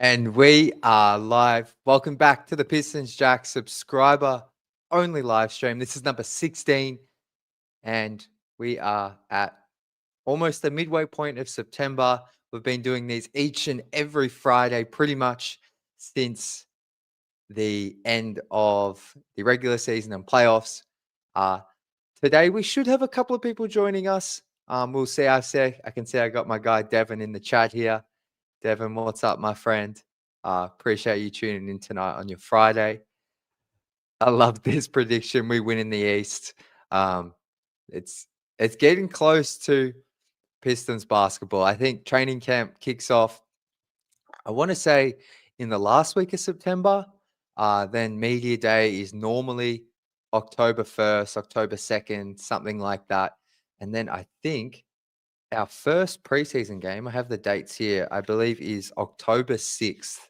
And we are live. Welcome back to the Pistons Jack subscriber only live stream. This is number 16, and we are at almost the midway point of September. We've been doing these each and every Friday pretty much since the end of the regular season and playoffs. Today, we should have a couple of people joining us. We'll see. I can see I got my guy Devin in the chat here. Devin, what's up, my friend? Appreciate you tuning in tonight on your Friday. I love this prediction. We win in the East. It's getting close to Pistons basketball. I think training camp kicks off, I want to say, in the last week of September. Then media day is normally October 1st, October 2nd, something like that. And then I think our first preseason game, I have the dates here, I believe is October 6th.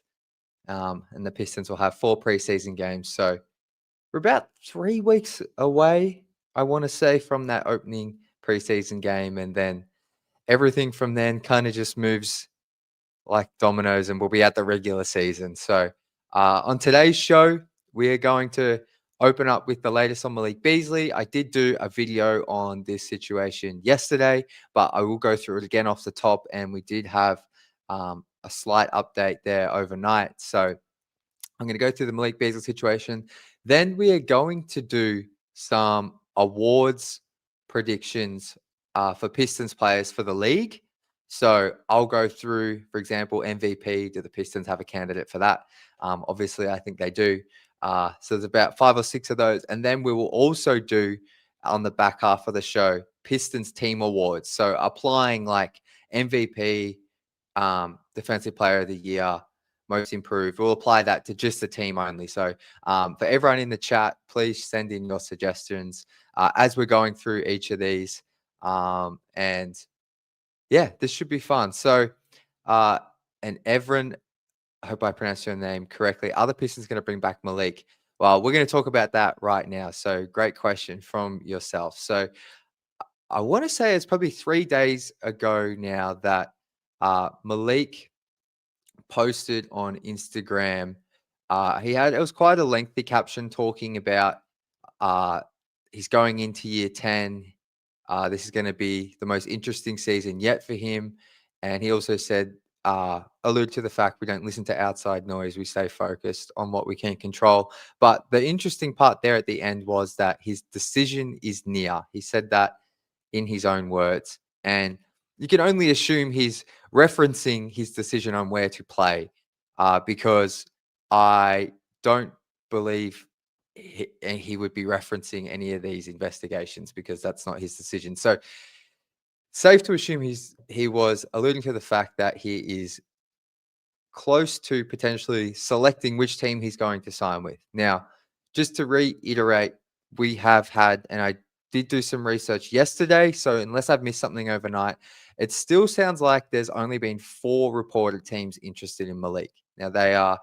And the Pistons will have 4 preseason games. So we're about 3 weeks away, I want to say, from that opening preseason game. And then everything from then kind of just moves like dominoes and we'll be at the regular season. So on today's show, we are going to open up with the latest on Malik Beasley. I did do a video on this situation yesterday, but I will go through it again off the top. And we did have a slight update there overnight. So I'm going to go through the Malik Beasley situation. Then we are going to do some awards predictions for Pistons players for the league. So I'll go through, for example, MVP. Do the Pistons have a candidate for that? Obviously, I think they do. So there's about 5 or 6 of those. And then we will also do, on the back half of the show, Pistons team awards. So applying like MVP, Defensive Player of the Year, Most Improved. We'll apply that to just the team only. So for everyone in the chat, please send in your suggestions as we're going through each of these. And yeah, this should be fun. So, and Everin, I hope I pronounced your name correctly. Are the Pistons going to bring back Malik? Well, we're going to talk about that right now. So, great question from yourself. So, I want to say it's probably 3 days ago now that Malik posted on Instagram. It was quite a lengthy caption talking about he's going into year 10. This is going to be the most interesting season yet for him. And he also said, allude to the fact we don't listen to outside noise. We stay focused on what we can control. But the interesting part there at the end was that his decision is near. He said that in his own words. And you can only assume he's referencing his decision on where to play because I don't believe he would be referencing any of these investigations because that's not his decision. So safe to assume he was alluding to the fact that he is close to potentially selecting which team he's going to sign with. Now, just to reiterate, we have had, and I did do some research yesterday, so unless I've missed something overnight, it still sounds like there's only been 4 reported teams interested in Malik. Now, they are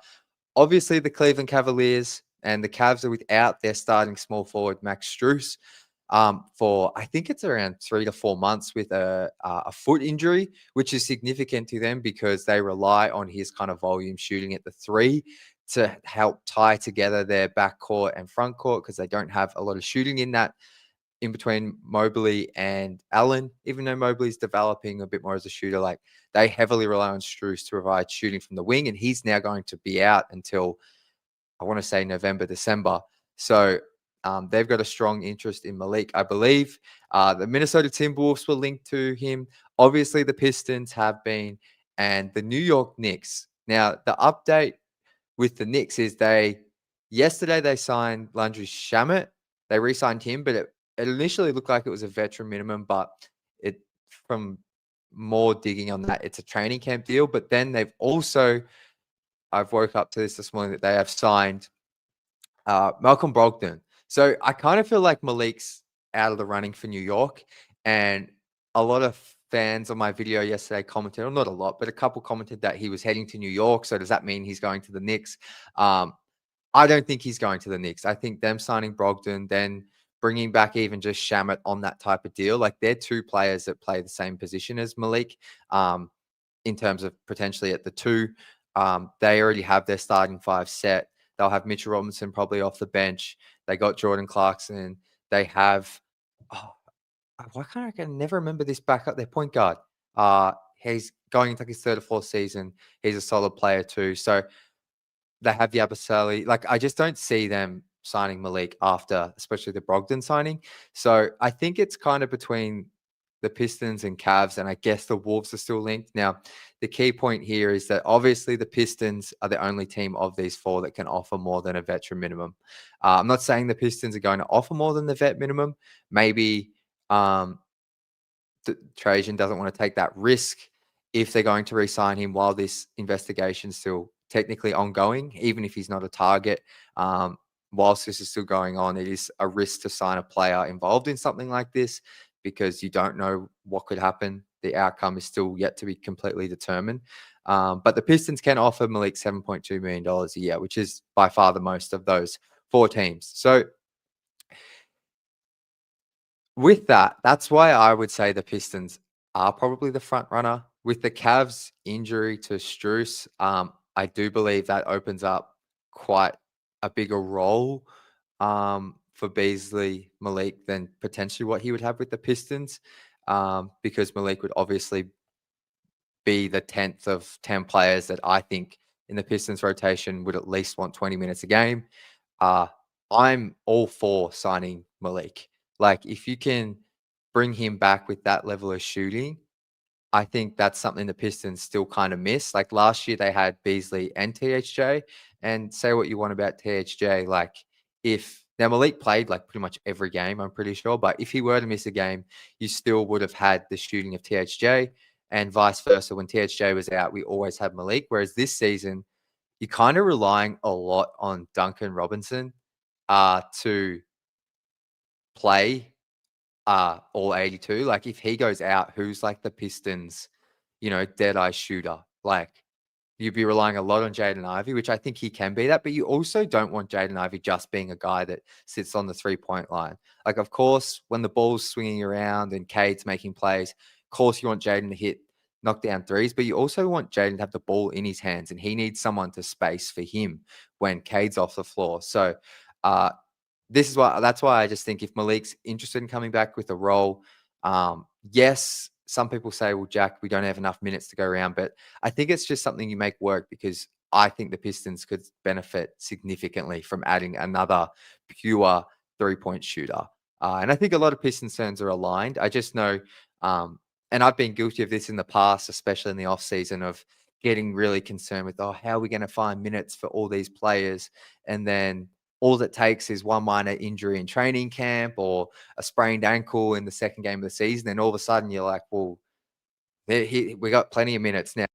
obviously the Cleveland Cavaliers, and the Cavs are without their starting small forward, Max Strus, for I think it's around 3 to 4 months with a foot injury, which is significant to them because they rely on his kind of volume shooting at the 3 to help tie together their backcourt and front court because they don't have a lot of shooting in between Mobley and Allen. Even though Mobley's developing a bit more as a shooter, like they heavily rely on Strus to provide shooting from the wing, and he's now going to be out until I want to say November, December. So they've got a strong interest in Malik, I believe. The Minnesota Timberwolves were linked to him. Obviously, the Pistons have been, and the New York Knicks. Now, the update with the Knicks is yesterday they signed Landry Shamet. They re-signed him, but it initially looked like it was a veteran minimum, but from more digging on that, it's a training camp deal. But then they've also, I've woke up to this morning, that they have signed Malcolm Brogdon. So I kind of feel like Malik's out of the running for New York. And a lot of fans on my video yesterday commented, or not a lot, but a couple commented that he was heading to New York. So does that mean he's going to the Knicks? I don't think he's going to the Knicks. I think them signing Brogdon, then bringing back even just Shamet on that type of deal, like they're 2 players that play the same position as Malik in terms of potentially at the 2. They already have their starting five set. They'll have Mitchell Robinson probably off the bench. They got Jordan Clarkson. They have, oh, why can't I can never remember this backup? Their point guard. He's going into like his third or fourth season. He's a solid player too. So they have the Abasali. Like, I just don't see them signing Malik after, especially the Brogdon signing. So I think it's kind of between the Pistons and Cavs, and I guess the Wolves are still linked. Now, the key point here is that obviously the Pistons are the only team of these four that can offer more than a veteran minimum. I'm not saying the Pistons are going to offer more than the vet minimum. Maybe um, Trajan doesn't want to take that risk if they're going to re-sign him while this investigation's still technically ongoing, even if he's not a target. Whilst this is still going on, it is a risk to sign a player involved in something like this because you don't know what could happen. The outcome is still yet to be completely determined. But the Pistons can offer Malik $7.2 million a year, which is by far the most of those four teams. So with that, that's why I would say the Pistons are probably the front runner. With the Cavs injury to Strus, I do believe that opens up quite a bigger role for Beasley, Malik than potentially what he would have with the Pistons, because Malik would obviously be the 10th of 10 players that I think in the Pistons rotation would at least want 20 minutes a game. Uh, I'm all for signing Malik. Like, if you can bring him back with that level of shooting, I think that's something the Pistons still kind of miss. Like last year, they had Beasley and THJ, and say what you want about THJ. Like, if now Malik played like pretty much every game, I'm pretty sure, but if he were to miss a game, you still would have had the shooting of THJ, and vice versa. When THJ was out, we always had Malik. Whereas this season, you're kind of relying a lot on Duncan Robinson to play all 82. Like, if he goes out, who's like the Pistons, dead eye shooter? Like, you'd be relying a lot on Jaden Ivey, which I think he can be that, but you also don't want Jaden Ivey just being a guy that sits on the 3-point line. Like, of course, when the ball's swinging around and Cade's making plays, of course you want Jaden to hit knockdown threes, but you also want Jaden to have the ball in his hands, and he needs someone to space for him when Cade's off the floor. So, uh, that's why I just think if Malik's interested in coming back with a role, yes, some people say, well, Jack, we don't have enough minutes to go around, but I think it's just something you make work because I think the Pistons could benefit significantly from adding another pure 3-point shooter. And I think a lot of Pistons fans are aligned. I just know, um, and I've been guilty of this in the past, especially in the offseason, of getting really concerned with, oh, how are we going to find minutes for all these players? And then all it takes is one minor injury in training camp or a sprained ankle in the second game of the season. And all of a sudden you're like, well, we got plenty of minutes now.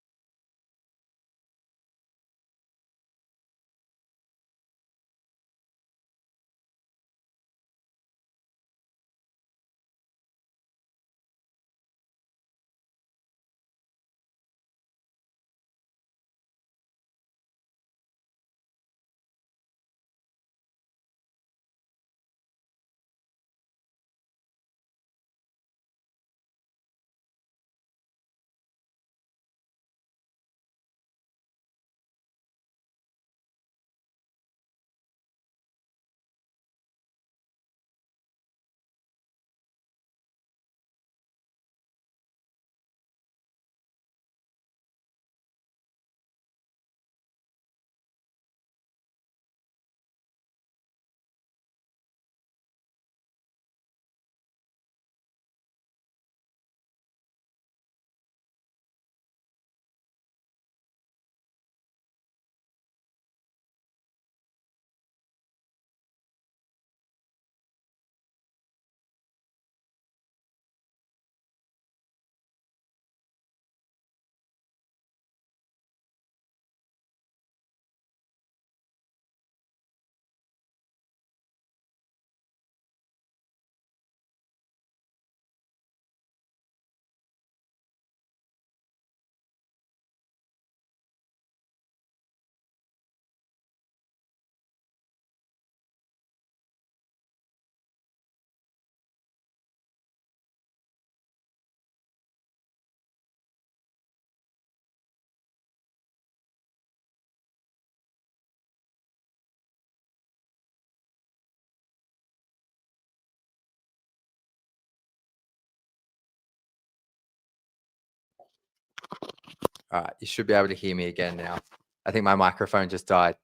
All right, you should be able to hear me again now. I think my microphone just died.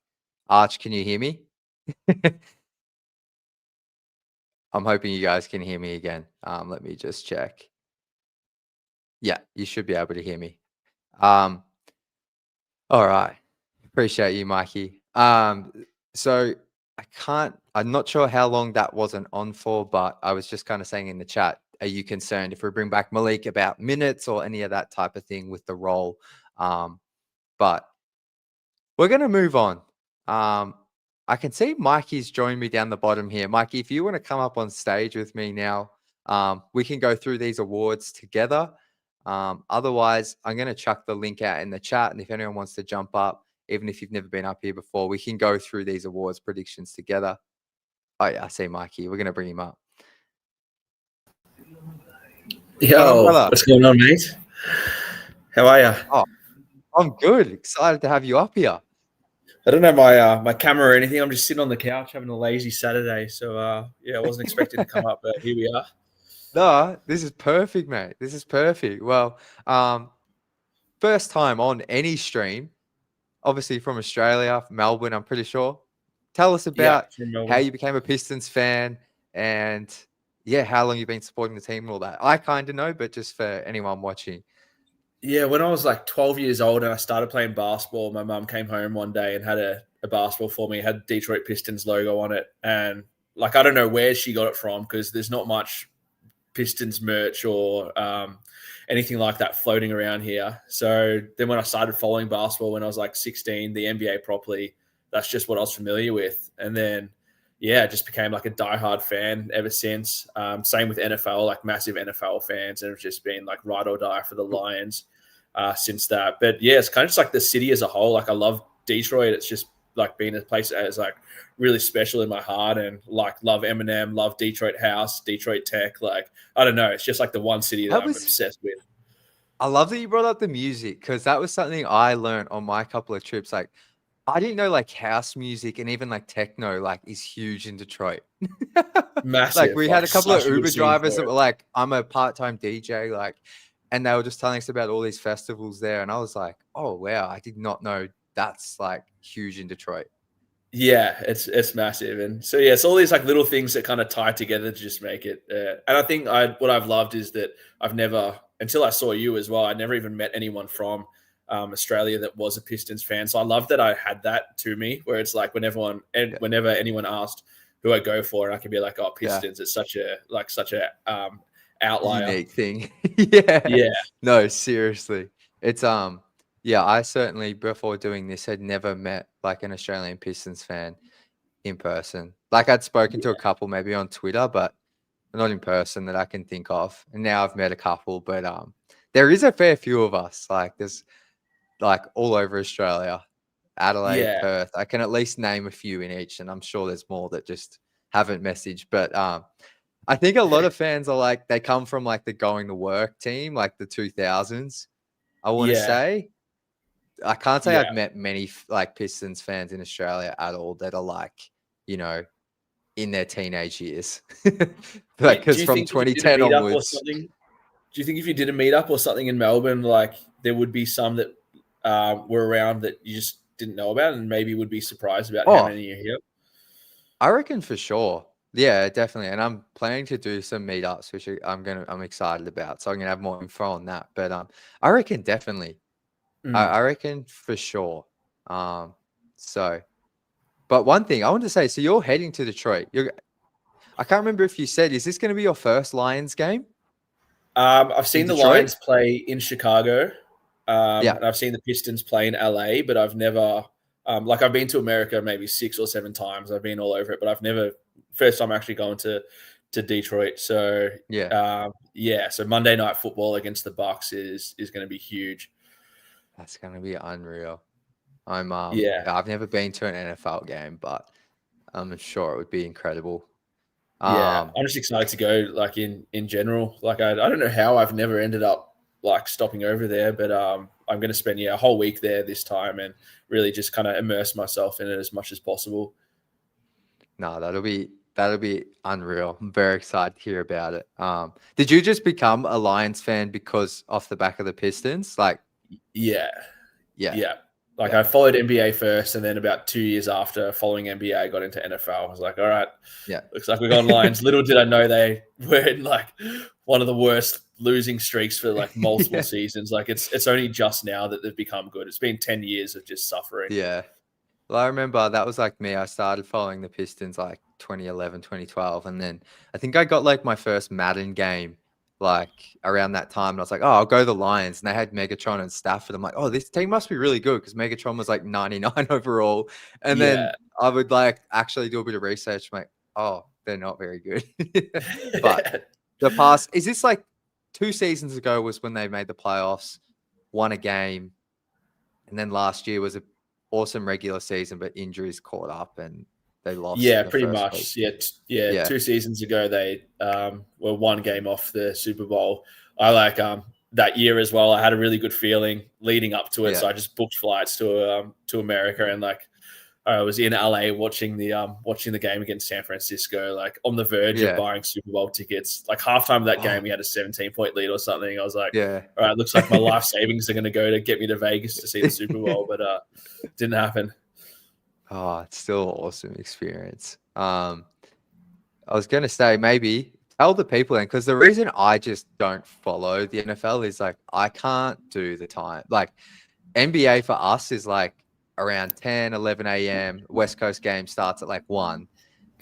Arch, can you hear me? I'm hoping you guys can hear me again. Let me just check. Yeah, you should be able to hear me. All right. Appreciate you, Mikey. So I'm not sure how long that wasn't on for, but I was just kind of saying in the chat, are you concerned if we bring back Malik about minutes or any of that type of thing with the role? But we're going to move on. I can see Mikey's joined me down the bottom here. Mikey, if you want to come up on stage with me now, we can go through these awards together. Otherwise, I'm going to chuck the link out in the chat. And if anyone wants to jump up, even if you've never been up here before, we can go through these awards predictions together. Oh, yeah, I see Mikey. We're going to bring him up. Yo, what's going on, mate? How are you? Oh, I'm good. Excited to have you up here. I don't have my camera or anything. I'm just sitting on the couch having a lazy Saturday. So, yeah, I wasn't expecting to come up, but here we are. No, this is perfect, mate. This is perfect. Well, first time on any stream, obviously from Australia, Melbourne, I'm pretty sure. Tell us about how you became a Pistons fan and, yeah, how long you've been supporting the team and all that. I kind of know, but just for anyone watching. Yeah, when I was like 12 years old and I started playing basketball, my mum came home one day and had a basketball for me. It had Detroit Pistons logo on it. And, like, I don't know where she got it from because there's not much Pistons merch or anything like that floating around here. So then when I started following basketball when I was like 16, the NBA properly, that's just what I was familiar with. And then, yeah, just became like a diehard fan ever since. Same with NFL, like massive NFL fans, and have just been like ride or die for the Lions since that. But yeah, it's kind of just like the city as a whole. Like I love Detroit. It's just like being a place that is like really special in my heart, and like love Eminem, love Detroit House, Detroit Tech. Like I don't know, it's just like the one city that I'm obsessed with. I love that you brought up the music because that was something I learned on my couple of trips. Like I didn't know like house music and even like techno like is huge in Detroit. Massive. Like we had a couple of Uber drivers that were like, I'm a part-time DJ, like, and they were just telling us about all these festivals there. And I was like, oh wow, I did not know that's like huge in Detroit. Yeah, it's massive. And so yeah, it's all these like little things that kind of tie together to just make it. And I think what I've loved is that I've never, until I saw you as well, I never even met anyone from Australia that was a Pistons fan. So I love that I had that to me, where it's like whenever anyone asked who I go for, and I can be like, oh, Pistons. Yeah. It's such a outlier, unique thing. Yeah. Yeah. No, seriously, it's yeah. I certainly before doing this had never met like an Australian Pistons fan in person. Like I'd spoken to a couple maybe on Twitter, but not in person that I can think of. And now I've met a couple, but there is a fair few of us. Like there's like all over Australia, Adelaide, Perth. I can at least name a few in each, and I'm sure there's more that just haven't messaged. But I think a lot of fans are like they come from like the going to work team, like the 2000s. I want to say. I can't say I've met many like Pistons fans in Australia at all that are like, you know, in their teenage years. Like, because from 2010 onwards. Do you think if you did a meetup or something in Melbourne, like there would be some that were around that you just didn't know about and maybe would be surprised about how many are here? I reckon for sure. Yeah, definitely. And I'm planning to do some meetups, which I'm excited about. So I'm gonna have more info on that. But I reckon definitely. I reckon for sure. So, but one thing I want to say, so you're heading to Detroit. I can't remember if you said, is this going to be your first Lions game? I've seen the Lions play in Chicago. And I've seen the Pistons play in LA, but I've never, like I've been to America maybe 6 or 7 times. I've been all over it, but I've never, first time actually going to Detroit. So so Monday Night Football against the Bucks is going to be huge. That's going to be unreal. I've never been to an NFL game, but I'm sure it would be incredible. I'm just excited to go like in general. Like I don't know how I've never ended up like stopping over there, but I'm going to spend a whole week there this time and really just kind of immerse myself in it as much as possible. No, that'll be unreal. I'm very excited to hear about it. Did you just become a Lions fan because off the back of the Pistons? Like, Yeah. Yeah. Yeah. Like Yeah. I followed NBA first, and then about 2 years after following NBA, I got into NFL. I was like, all right, Yeah. looks like we're on Lions. Little did I know they were in like one of the worst losing streaks for like multiple Yeah. seasons. Like it's only just now that they've become good. It's been 10 years of just suffering. Yeah. Well, I remember that was like me. I started following the Pistons like 2011, 2012. And then I think I got like my first Madden game like around that time. And I was like, oh, I'll go the Lions. And they had Megatron and Stafford. I'm like, oh, this team must be really good because Megatron was like 99 overall. And then Yeah. I would like actually do a bit of research. I'm like, oh, they're not very good. But the past, is this like 2 seasons ago was when they made the playoffs, won a game. And then last year was a awesome regular season, but injuries caught up and they lost Yeah, in the pretty first week. much. Yeah. Yeah. 2 seasons ago, they were one game off the Super Bowl. I like that year as well. I had a really good feeling leading up to it, Yeah. so I just booked flights to America, and like I was in LA watching the game against San Francisco, like on the verge of Yeah. buying Super Bowl tickets. Like halftime of that Oh. game, we had a 17-point lead or something. I was like, Yeah. all right, looks like my life savings are going to go to get me to Vegas to see the Super Bowl, but didn't happen. Oh, it's still an awesome experience. I was going to say maybe tell the people then, because the reason I just don't follow the NFL is like I can't do the time. Like NBA for us is like around 10, 11 a.m. West Coast game starts at like 1.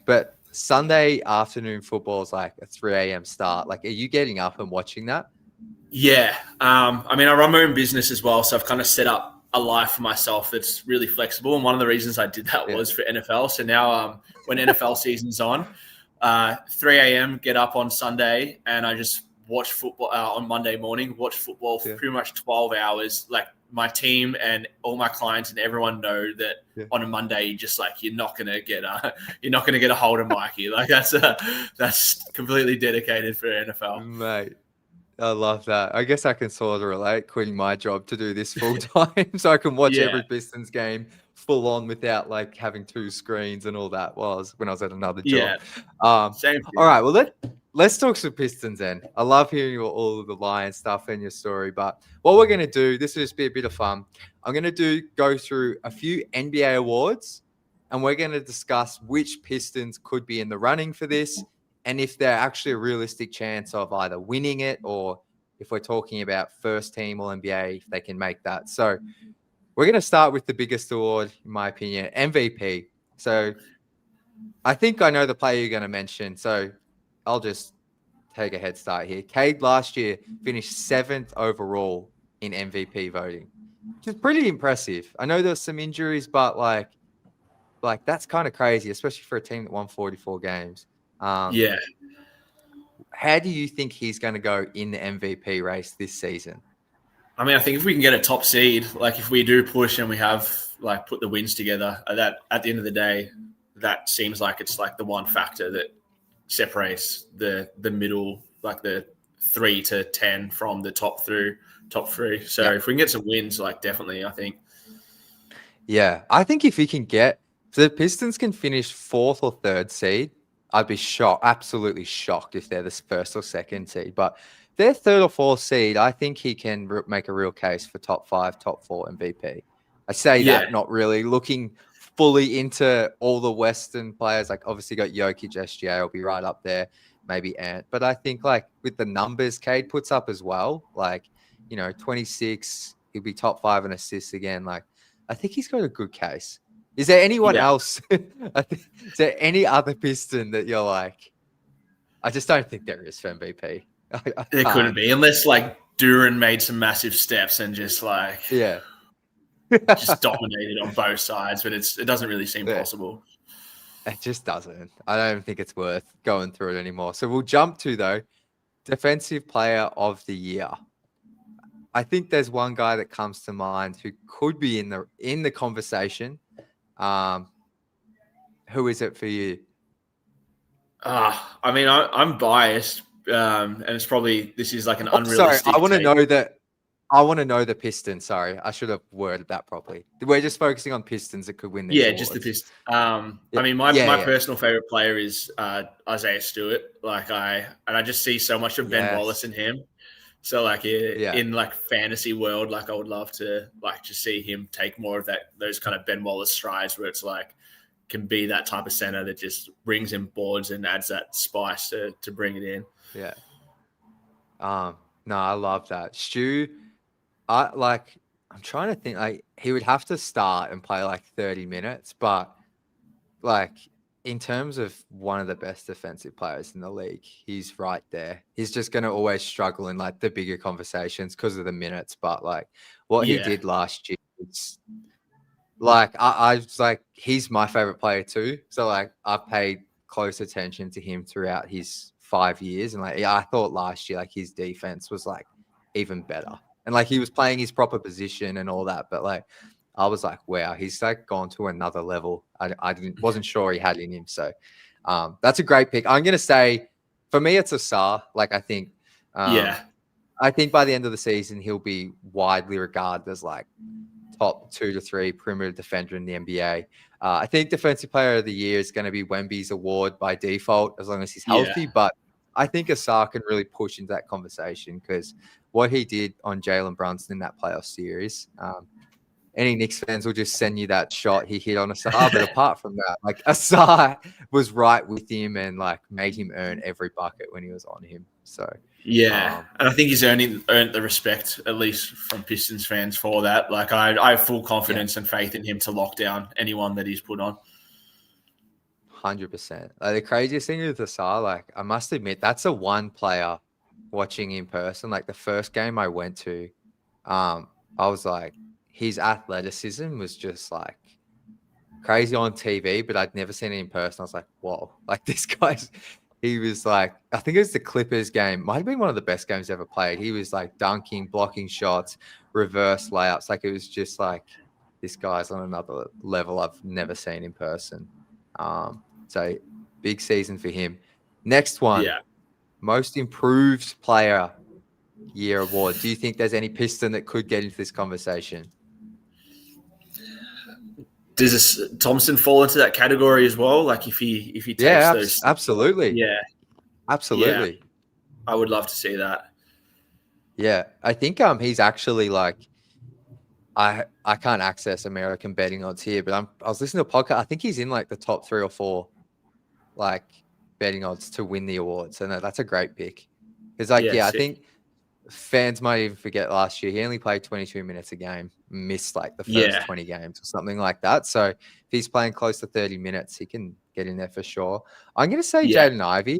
But Sunday afternoon football is like a 3 a.m. start. Like, are you getting up and watching that? Yeah. I mean, I run my own business as well, so I've kind of set up a life for myself that's really flexible. And one of the reasons I did that was for NFL. So now when NFL season's on, 3 a.m., get up on Sunday, and I just watch football on Monday morning, watch football for pretty much 12 hours. Like my team and all my clients and everyone know that on a Monday, you just like, you're not going to get a hold of Mikey. Like that's completely dedicated for NFL. Mate, I love that. I guess I can sort of relate quitting my job to do this full time so I can watch every Pistons game full on without like having 2 screens and all that when I was at another job. Same all right, well let's talk some Pistons then. I love hearing all of the Lions stuff and your story, but what we're going to do, this will just be a bit of fun. I'm going to go through a few NBA awards and we're going to discuss which Pistons could be in the running for this, and if they're actually a realistic chance of either winning it, or if we're talking about first team All NBA, if they can make that. So we're going to start with the biggest award, in my opinion, MVP. So I think I know the player you're going to mention. So I'll just take a head start here. Cade last year finished 7th overall in MVP voting, which is pretty impressive. I know there's some injuries, but like that's kind of crazy, especially for a team that won 44 games. How do you think he's going to go in the MVP race this season? I mean, I think if we can get a top seed, like if we do push and we have like put the wins together, that at the end of the day, that seems like it's like the one factor that separates the middle, like the 3 to 10 from the top 3. So if we can get some wins, like definitely, I think. Yeah, I think if the Pistons can finish 4th or 3rd seed, I'd be absolutely shocked if they're the 1st or 2nd seed. But they're 3rd or 4th seed, I think he can make a real case for top 5, top 4 MVP. I say that not really looking fully into all the Western players. Like obviously got Jokic, SGA will be right up there, maybe Ant. But I think like with the numbers Cade puts up as well, like, 26, he'll be top 5 in assists again. Like I think he's got a good case. Is there anyone else? Is there any other Piston that you're like, I just don't think there is for MVP? There couldn't be, unless like Duran made some massive steps and just like just dominated on both sides, but it doesn't really seem possible. It just doesn't. I don't think it's worth going through it anymore. So we'll jump to though, Defensive Player of the Year. I think there's one guy that comes to mind who could be in the conversation. Who is it for you? I mean, I'm biased, and it's probably this is like an unrealistic. Sorry, I want to know the Pistons. Sorry, I should have worded that properly. We're just focusing on Pistons that could win. Just the Pistons. I mean, my personal favorite player is Isaiah Stewart. Like I just see so much of Ben Wallace in him. So like Yeah. in like fantasy world, like I would love to like just see him take more of those kind of Ben Wallace strides where it's like can be that type of center that just brings in boards and adds that spice to bring it in. Yeah. No, I love that. Stu, I'm trying to think, like, he would have to start and play like 30 minutes, but like in terms of one of the best defensive players in the league, he's right there. He's just going to always struggle in like the bigger conversations because of the minutes, but like what he Yeah. did last year, it's like I was like, he's my favorite player too. So like I've paid close attention to him throughout his 5 years. And like, yeah, I thought last year, like his defense was like even better. And like he was playing his proper position and all that. But like, I was like, wow, he's like gone to another level. Wasn't sure he had in him. So that's a great pick. I'm going to say for me, it's Asar. Like, Yeah. I think by the end of the season, he'll be widely regarded as like top 2 to 3 perimeter defender in the NBA. I think Defensive Player of the Year is going to be Wemby's award by default as long as he's healthy. Yeah. But I think Asar can really push into that conversation because what he did on Jalen Brunson in that playoff series, any Knicks fans will just send you that shot he hit on Asar. But apart from that, like Asar was right with him and like made him earn every bucket when he was on him. So yeah, and I think he's earned the respect, at least from Pistons fans, for that. Like, I have full confidence and faith in him to lock down anyone that he's put on. 100%. Like the craziest thing with Asar, like I must admit, that's a one player watching in person. Like the first game I went to, I was like, his athleticism was just like crazy on TV, but I'd never seen it in person. I was like, whoa, like this guy's, he was like, I think it was the Clippers game. Might have been one of the best games ever played. He was like dunking, blocking shots, reverse layups. Like it was just like, this guy's on another level I've never seen in person. So big season for him. Next one, Yeah. most improved player year award. Do you think there's any Piston that could get into this conversation? Does this Thompson fall into that category as well? Like if he takes those, absolutely. yeah, Absolutely. yeah, I would love to see that. Yeah, I think he's actually like I can't access American betting odds here, but I was listening to a podcast. I think he's in like the top 3 or 4 like betting odds to win the award. So no, that's a great pick. Because like I think fans might even forget last year he only played 22 minutes a game, missed like the first 20 games or something like that. So if he's playing close to 30 minutes, he can get in there for sure. I'm going to say Jaden Ivey.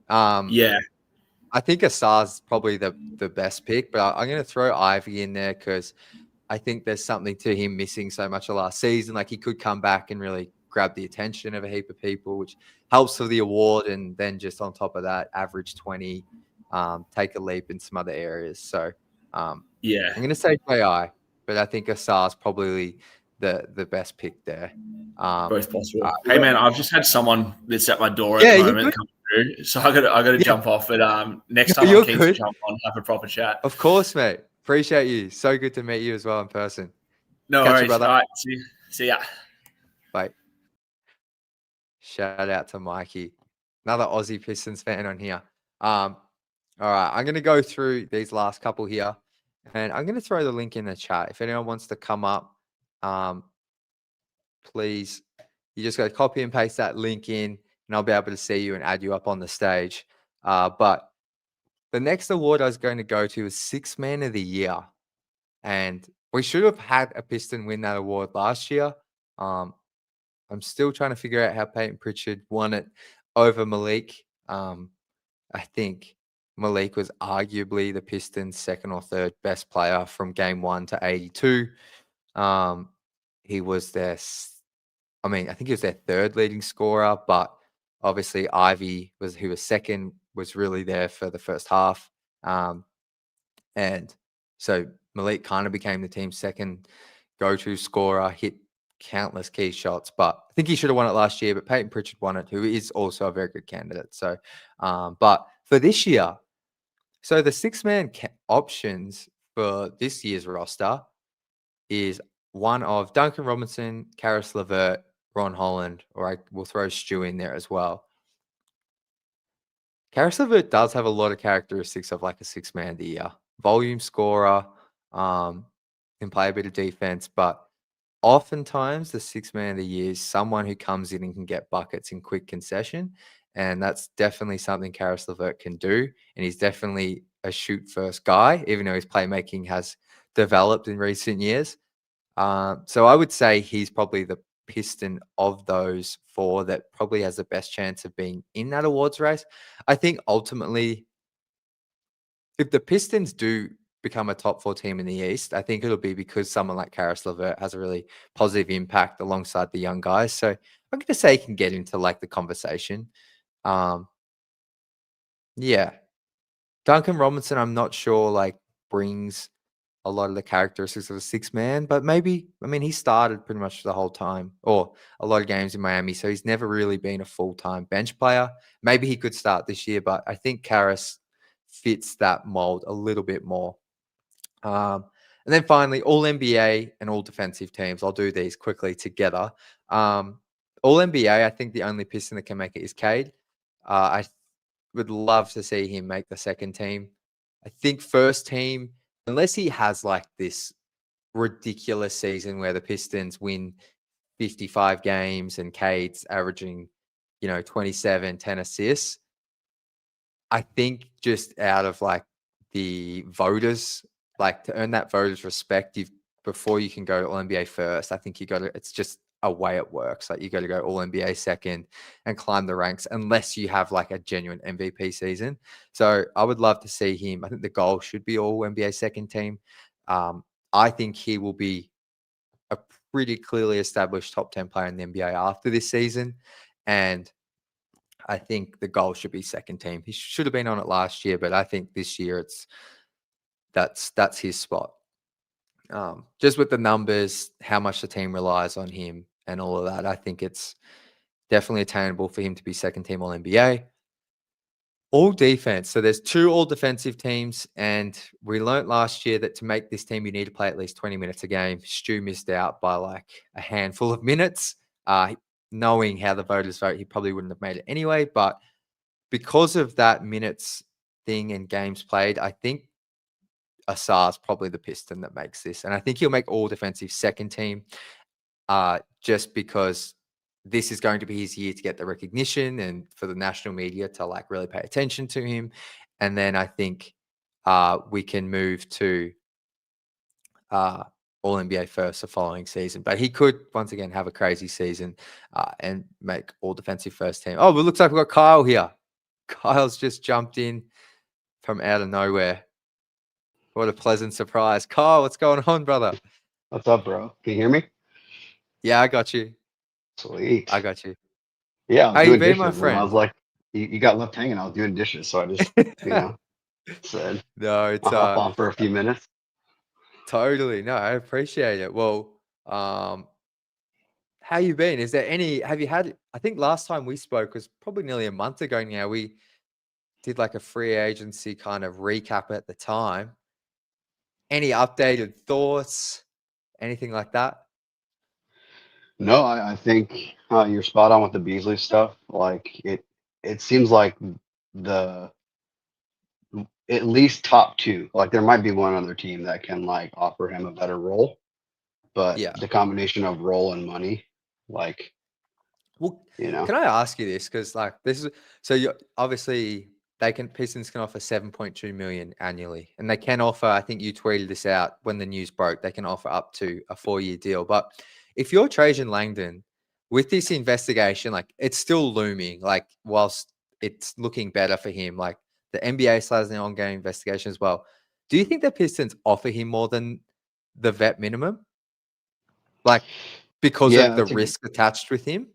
I think Asar's probably the best pick, but I'm going to throw Ivy in there because I think there's something to him missing so much of last season. Like he could come back and really grab the attention of a heap of people, which helps for the award. And then just on top of that, average 20, take a leap in some other areas. So I'm going to say JI, but I think Asar's probably the best pick there. Both possible. Hey man, I've just had someone that's at my door at the moment come through, so I got to jump off. But next time I'm keen to jump on, have a proper chat. Of course, mate. Appreciate you. So good to meet you as well in person. No Catch worries, you, brother. All right, see ya. Bye. Shout out to Mikey, another Aussie Pistons fan on here. All right, I'm going to go through these last couple here, and I'm going to throw the link in the chat. If anyone wants to come up, please, you just got to copy and paste that link in, and I'll be able to see you and add you up on the stage. But the next award I was going to go to is Sixth Man of the Year, and we should have had a Piston win that award last year. I'm still trying to figure out how Peyton Pritchard won it over Malik. I think Malik was arguably the Pistons' second or third best player from game 1 to 82. He was I think he was their third leading scorer, but obviously Ivy who was second, was really there for the first half. And so Malik kind of became the team's second go-to scorer, hit countless key shots, but I think he should have won it last year, but Peyton Pritchard won it, who is also a very good candidate. So, but for this year, so the 6-man options for this year's roster is one of Duncan Robinson, Karis LeVert, Ron Holland, or I will throw Stu in there as well. Karis LeVert does have a lot of characteristics of like a six-man of the year. Volume scorer, can play a bit of defense, but oftentimes the six-man of the year is someone who comes in and can get buckets in quick concession. And that's definitely something Karis LeVert can do. And he's definitely a shoot-first guy, even though his playmaking has developed in recent years. So I would say he's probably the Piston of those four that probably has the best chance of being in that awards race. I think ultimately, if the Pistons do become a top four team in the East, I think it'll be because someone like Karis LeVert has a really positive impact alongside the young guys. So I'm going to say he can get into like the conversation. Yeah. Duncan Robinson, I'm not sure like brings a lot of the characteristics of a six man, but maybe, I mean, he started pretty much the whole time or a lot of games in Miami. So he's never really been a full-time bench player. Maybe he could start this year, but I think Karis fits that mold a little bit more. And then finally, all NBA and all defensive teams. I'll do these quickly together. All NBA, I think the only Piston that can make it is Cade. I would love to see him make the second team. I think first team, unless he has like this ridiculous season where the Pistons win 55 games and Cade's averaging, 27, 10 assists. I think just out of like the voters, like to earn that voters' respect, before you can go All NBA first, I think it's just a way it works. Like you got to go All NBA second and climb the ranks unless you have like a genuine MVP season. So I would love to see him. I think the goal should be All NBA second team. I think he will be a pretty clearly established top 10 player in the NBA after this season. And I think the goal should be second team. He should have been on it last year, but I think this year that's his spot. Just with the numbers, how much the team relies on him and all of that, I think it's definitely attainable for him to be second team All NBA. All defense. So there's 2 all defensive teams, and we learned last year that to make this team, you need to play at least 20 minutes a game. Stu missed out by like a handful of minutes. Knowing how the voters vote, he probably wouldn't have made it anyway. But because of that minutes thing and games played, I think Asar's probably the Piston that makes this. And I think he'll make all defensive second team just because this is going to be his year to get the recognition and for the national media to like really pay attention to him. And then I think we can move to All NBA first the following season. But he could once again have a crazy season and make all defensive first team. Oh, but it looks like we've got Kyle here. Kyle's just jumped in from out of nowhere. What a pleasant surprise. Kyle, what's going on, brother? What's up, bro? Can you hear me? Yeah, I got you. Sweet. I got you. Yeah, I was How you doing been, dishes, my and friend? I was like, you got left hanging. I was doing dishes, so I just, said, No, it's I'll hop on for a few minutes. totally. No, I appreciate it. Well, how you been? Have you had, I think last time we spoke was probably nearly a month ago now. We did like a free agency kind of recap at the time. Any updated thoughts? Anything like that? No, I think you're spot on with the Beasley stuff. Like it seems like the at least top 2. Like there might be one other team that can like offer him a better role, but Yeah. the combination of role and money, like, Well, can I ask you this? Because like this is so you obviously Pistons can offer 7.2 million annually, and they can offer. I think you tweeted this out when the news broke. They can offer up to a 4-year deal. But if you're Trajan Langdon with this investigation, like it's still looming. Like whilst it's looking better for him, like the NBA still has an ongoing investigation as well. Do you think the Pistons offer him more than the vet minimum? Like because of the risk attached with him?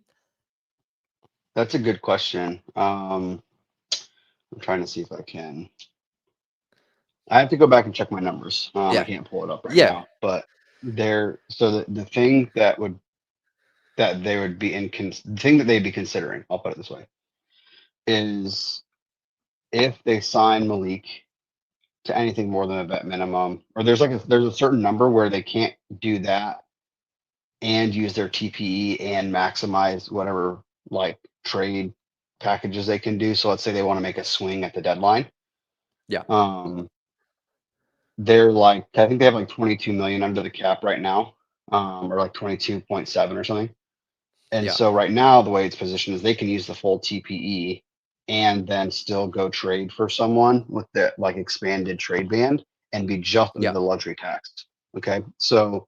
That's a good question. I'm trying to see if I can. I have to go back and check my numbers. I can't pull it up right now. But the thing the thing that they'd be considering, I'll put it this way, is if they sign Malik to anything more than a vet minimum, or there's a certain number where they can't do that and use their TPE and maximize whatever like trade packages they can do. So let's say they want to make a swing at the deadline. Yeah. They're like, I think they have like 22 million under the cap right now, or like 22.7 or something. And Yeah. so right now, the way it's positioned is they can use the full TPE and then still go trade for someone with the like expanded trade band and be just under Yeah. the luxury tax. Okay. So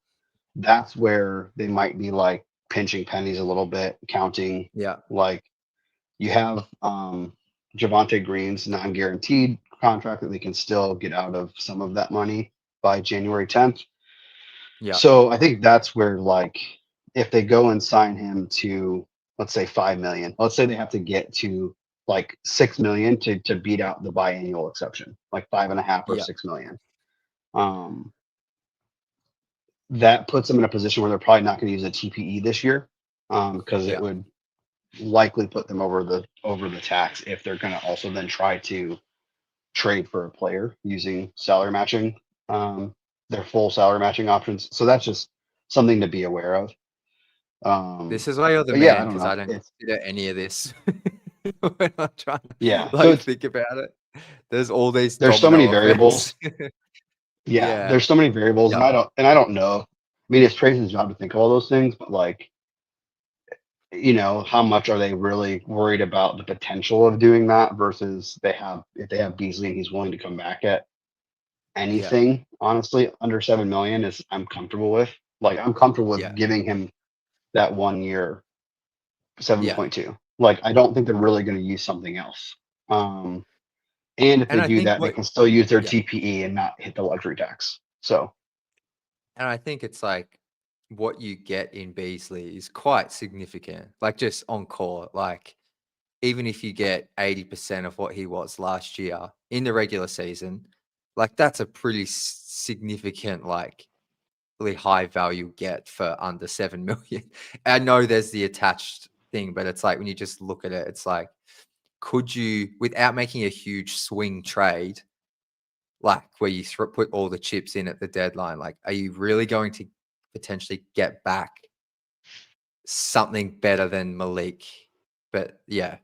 that's where they might be like pinching pennies a little bit, counting Yeah. like you have Javonte Green's non-guaranteed contract that they can still get out of some of that money by January 10th. Yeah. So I think that's where like if they go and sign him to let's say 5 million, let's say they have to get to like 6 million to beat out the biannual exception, like 5.5 or Yeah. 6 million. That puts them in a position where they're probably not going to use a TPE this year, because Yeah. it would likely put them over the tax if they're going to also then try to trade for a player using salary matching, their full salary matching options. So that's just something to be aware of. This is why you're the But yeah, I man, don't because know. I don't It's consider any of this when I'm trying to yeah. So like it's think about it. There's all these there's so many domino effects. variables. Yeah, Yeah. there's so many variables, and Yeah. I don't know. I mean, it's Tracy's job to think of all those things, but like, you know, how much are they really worried about the potential of doing that versus if they have Beasley and he's willing to come back at Yeah. anything, honestly, under 7 million is I'm comfortable with. Like I'm comfortable with Yeah. giving him that 1 year Yeah. 7.2. Like I don't think they're really going to use something else. And if And they I do think that, they can still use their yeah. TPE and not hit the luxury tax. So And I think it's like what you get in Beasley is quite significant. Like just on court, like even if you get 80% of what he was last year in the regular season, like that's a pretty significant, like really high value get for under 7 million. I know there's the attached thing, but it's like when you just look at it, it's like, could you, without making a huge swing trade, like where you put all the chips in at the deadline, like, are you really going to potentially get back something better than Malik? But yeah,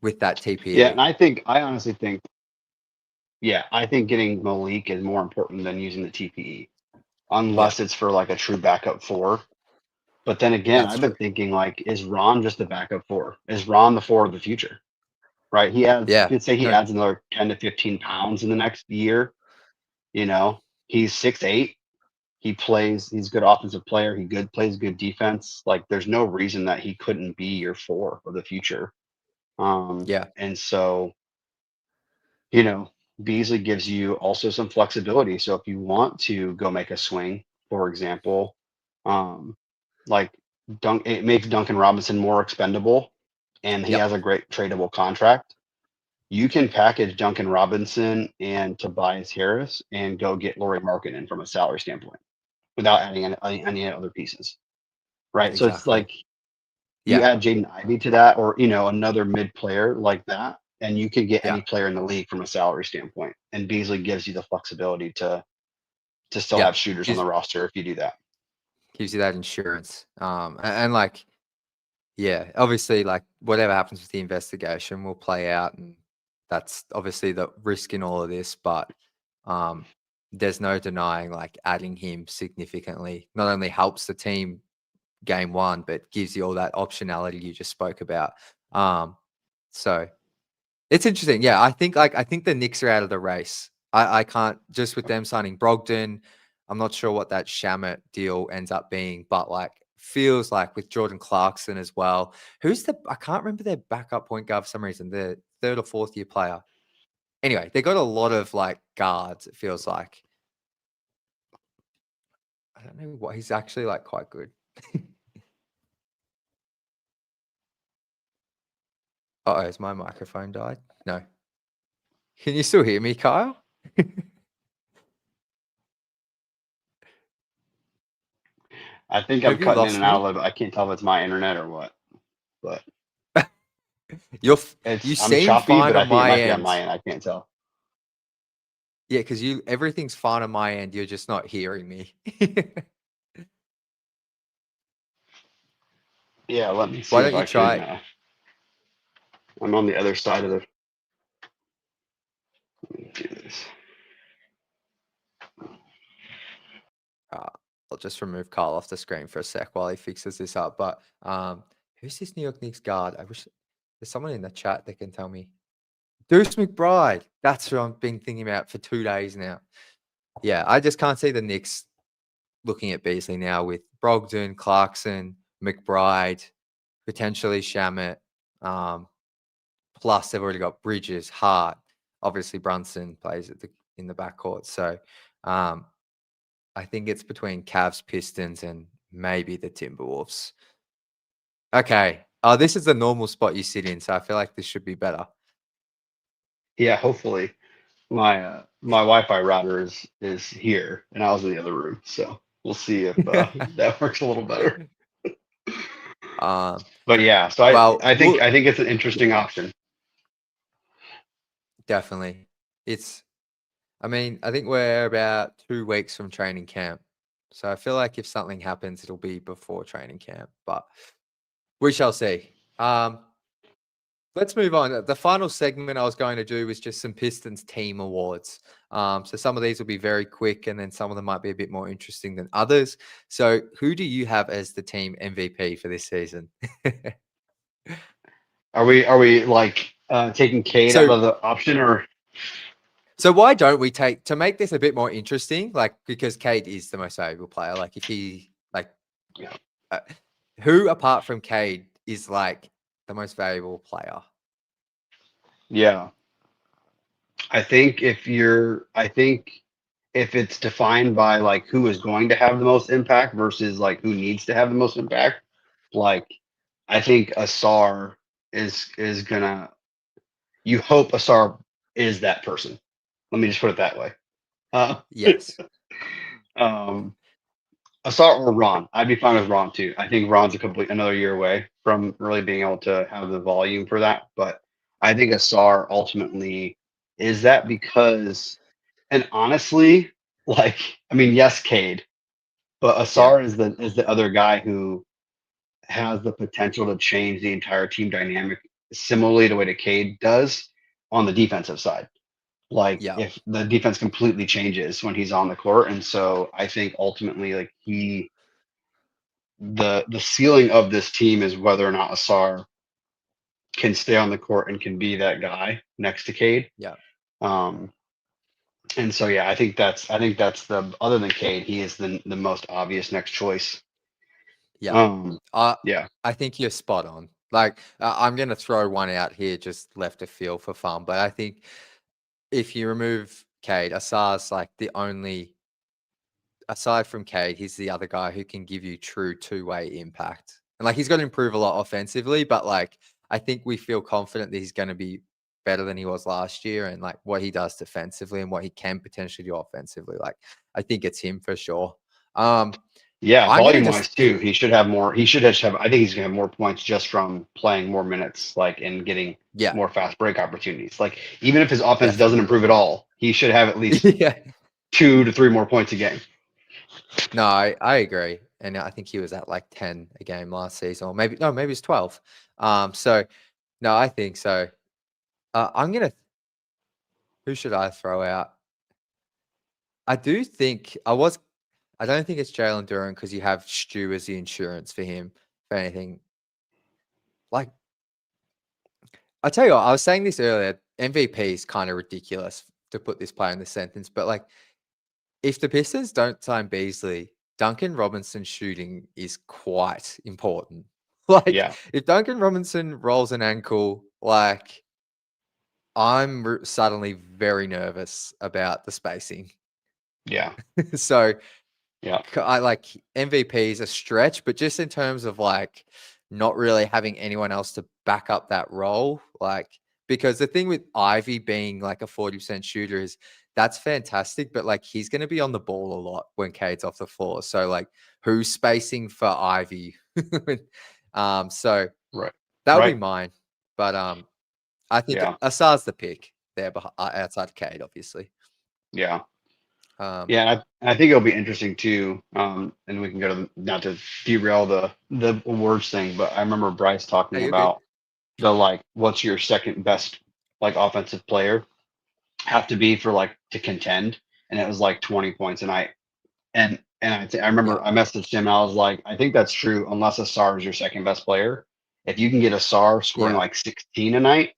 with that yeah, and TPE. I honestly think, yeah, I think getting Malik is more important than using the TPE, Yeah, unless it's for like a true backup four. But then again, that's I've true. been thinking like, is Ron just a backup four? Is Ron the four of the future? Right? Yeah. Let's say he No, adds another 10 to 15 pounds in the next year. You know, he's 6'8". He's a good offensive player. Plays good defense. Like there's no reason that he couldn't be your four of the future. yeah. And so, you know, Beasley gives you also some flexibility. So if you want to go make a swing, for example, um, like it makes Duncan Robinson more expendable and he Yep. has a great tradable contract. You can package Duncan Robinson and Tobias Harris and go get Laurie Markkinen from a salary standpoint without adding any other pieces. Right. So it's Exactly. like you Yeah. add Jaden Ivey to that or, you know, another mid player like that, and you can get Yeah. any player in the league from a salary standpoint. And Beasley gives you the flexibility to still Yeah. have shooters on Gives the roster if you do that. gives you that insurance. And like, yeah, obviously, like whatever happens with the investigation will play out, and that's obviously the risk in all of this. But there's no denying, like adding him significantly not only helps the team game one, but gives you all that optionality you just spoke about. So it's interesting. Yeah, I think the Knicks are out of the race. I can't just with them signing Brogdon. I'm not sure what that Shamit deal ends up being, but like feels like with Jordan Clarkson as well. I can't remember their backup point guard for some reason. The third or fourth year player. Anyway, they got a lot of like guards, it feels like. I don't know what he's actually like quite good. Has my microphone died? No. Can you still hear me, Kyle? I think I'm Have you cutting in lost and out a me? little bit. I can't tell if it's my internet or what, but You I'm seem choppy, fine but I on think it my might be on end. my end. I can't tell. Yeah, because everything's fine on my end. You're just not hearing me. Yeah, Yeah, let me see Why if don't you I try? can. I'm on the other side of the. Let me do this. I'll just remove Carl off the screen for a sec while he fixes this up. But who's this New York Knicks guard? I wish there's someone in the chat that can tell me. Deuce McBride. That's who I've been thinking about for 2 days now. Yeah, I just can't see the Knicks looking at Beasley now with Brogdon, Clarkson, McBride, potentially Shamet. Plus, they've already got Bridges, Hart. Obviously, Brunson plays in the backcourt. So I think it's between Cavs, Pistons, and maybe the Timberwolves. Okay. Oh, this is the normal spot you sit in, so I feel like this should be better. Yeah, hopefully. My Wi-Fi router is here, and I was in the other room, so we'll see if that works a little better. But yeah, so I think it's an interesting option. Definitely. I think we're about 2 weeks from training camp. So I feel like if something happens, it'll be before training camp, but we shall see. Let's move on. The final segment I was going to do was just some Pistons team awards. So some of these will be very quick, and then some of them might be a bit more interesting than others. So who do you have as the team MVP for this season? Are we like taking Cade out of the option, or? So why don't we to make this a bit more interesting, like, because Cade is the most valuable player. Like, if he who apart from Cade is like the most valuable player? Yeah. I think if it's defined by like who is going to have the most impact versus like who needs to have the most impact, like I think Asar is gonna. You hope Asar is that person. Let me just put it that way. Yes. Asar or Ron. I'd be fine with Ron too. I think Ron's another year away from really being able to have the volume for that. But I think Asar ultimately is that because, and honestly, like, I mean, yes, Cade, but Asar is the other guy who has the potential to change the entire team dynamic similarly to what Cade does on the defensive side. Like if the defense completely changes when he's on the court. And so I think ultimately like the ceiling of this team is whether or not Asar can stay on the court and can be that guy next to Cade. Yeah. And so yeah, I think that's the other than Cade, he is the most obvious next choice. Yeah. Yeah. I think you're spot on. Like, I'm going to throw one out here, just left a feel for fun. But I think if you remove Cade, Asar's like the only, aside from Cade, he's the other guy who can give you true two-way impact. And like, he's got to improve a lot offensively, but like, I think we feel confident that he's going to be better than he was last year, and like what he does defensively and what he can potentially do offensively. Like, I think it's him for sure. Yeah, volume wise too. He should have more. He should have. I think he's gonna have more points just from playing more minutes, like and getting more fast break opportunities. Like even if his offense doesn't improve at all, he should have at least 2 to 3 more points a game. No, I agree, and I think he was at like 10 a game last season, or maybe it's 12. So no, I think so. Who should I throw out? I don't think it's Jalen Duren because you have Stu as the insurance for him, if anything. Like, I tell you what, I was saying this earlier, MVP is kind of ridiculous to put this player in the sentence, but like, if the Pistons don't sign Beasley, Duncan Robinson's shooting is quite important. Like, if Duncan Robinson rolls an ankle, like, I'm suddenly very nervous about the spacing. Yeah. So, yeah, I like MVP is a stretch, but just in terms of like not really having anyone else to back up that role, like, because the thing with Ivy being like a 40% shooter is that's fantastic, but like he's going to be on the ball a lot when Cade's off the floor. So like, who's spacing for Ivy? So that would be mine. But I think Asar's the pick there outside of Cade, obviously. Yeah. Yeah, I think it'll be interesting too. And we can go to not to derail the awards thing, but I remember Bryce Hey, talking you're good. about the what's your second best offensive player have to be for to contend, and it was 20 points a night. And I Yeah, remember I messaged him and I was like, I think that's true unless Asar is your second best player. If you can get Asar scoring yeah, 16 a night,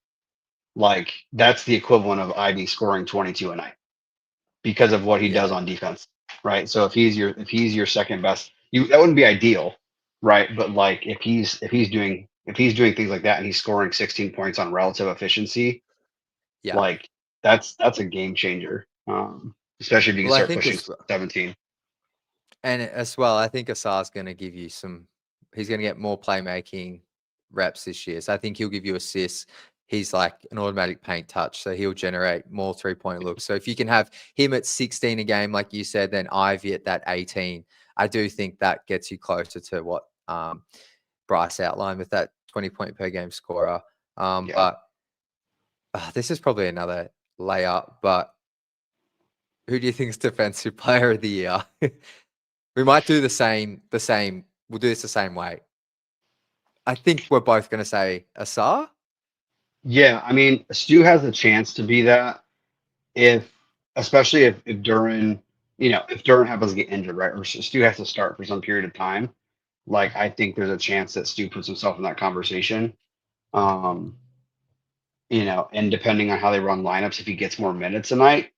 that's the equivalent of Ivy scoring 22 a night because of what he does yeah, on defense, right? So if he's your second best, that wouldn't be ideal, right? But if he's doing things like that and he's scoring 16 points on relative efficiency, yeah. like that's a game changer. Especially if you can Well, I start think pushing as well, 17. and as well, I think Asar's going to give you some. He's going to get more playmaking reps this year, so I think he'll give you assists. He's like an automatic paint touch, so he'll generate more 3-point looks. So if you can have him at 16 a game, like you said, then Ivy at that 18, I do think that gets you closer to what Bryce outlined with that 20-point per game scorer. Yeah. But this is probably another layup. But who do you think is defensive player of the year? We might do the same. We'll do this the same way. I think we're both going to say Asar. Yeah, I mean, Stu has a chance to be that if, especially if Duran, if Duran happens to get injured, right, or Stu has to start for some period of time. I think there's a chance that Stu puts himself in that conversation. Um, and depending on how they run lineups, if he gets more minutes a night,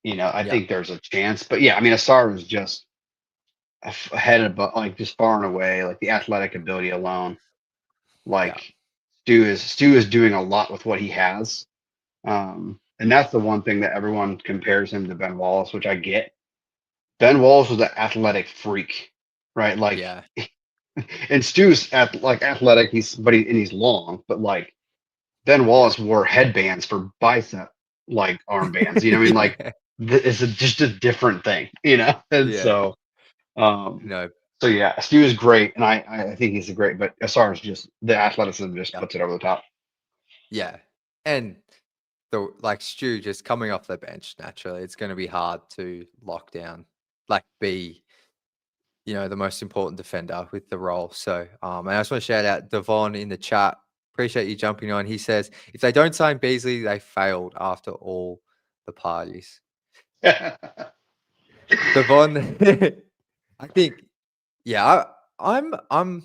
I Yeah, think there's a chance. But yeah, I mean, Asar is just ahead of, just far and away, the athletic ability alone. yeah, Like Stu is doing a lot with what he has. And that's the one thing that everyone compares him to Ben Wallace, which I get. Ben Wallace was an athletic freak, right? yeah, And Stu's athletic. He's long, but Ben yeah, Wallace wore headbands for bicep armbands. You know what I mean? yeah, It's just a different thing, And yeah. um, No, so yeah, Stu is great, and I think he's a great. But Asar is just the athleticism just yeah, puts it over the top. yeah. And Stu just coming off the bench naturally, it's going to be hard to lock down, be the most important defender with the role. So, and I just want to shout out Devon in the chat. Appreciate you jumping on. He says, if they don't sign Beasley, they failed after all the parties. Devon, I think, yeah, I'm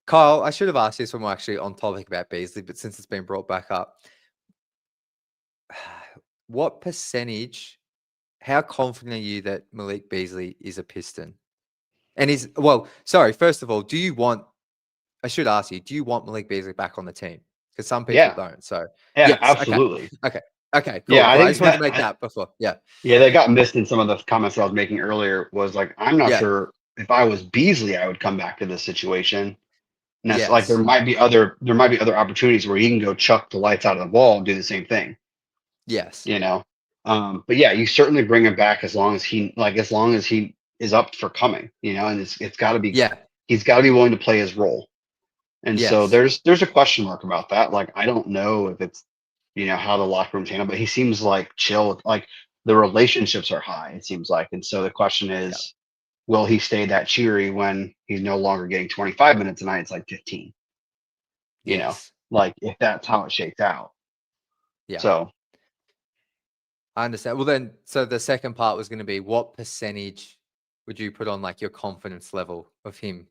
Kyle. I should have asked this when we're actually on topic about Beasley, but since it's been brought back up, what percentage, how confident are you that Malik Beasley is a Piston? And first of all, I should ask you, do you want Malik Beasley back on the team? Because some people Yeah, don't. So yeah, yes, okay. absolutely. Okay. Okay, Yeah, cool. I I think just wanted to that. make that before. Yeah. Yeah, that got missed in some of the comments I was making earlier. Was I'm not Yeah. sure if I was Beasley, I would come back to this situation. And that's there Yes. might be other opportunities where he can go chuck the lights out of the ball and do the same thing. Yes. You know, but yeah, you certainly bring him back as long as he is up for coming. And it's got to be Yeah. he's got to be willing to play his role. And so Yes. there's a question mark about that. I don't know if it's how the locker room's handled, but he seems chill. The relationships are high, it seems like. And so the question Yeah. is, will he stay that cheery when he's no longer getting 25 minutes a night? It's 15. You know, Yes. if that's how it shakes out. Yeah. So I understand. Well then, so the second part was going to be, what percentage would you put on your confidence level of him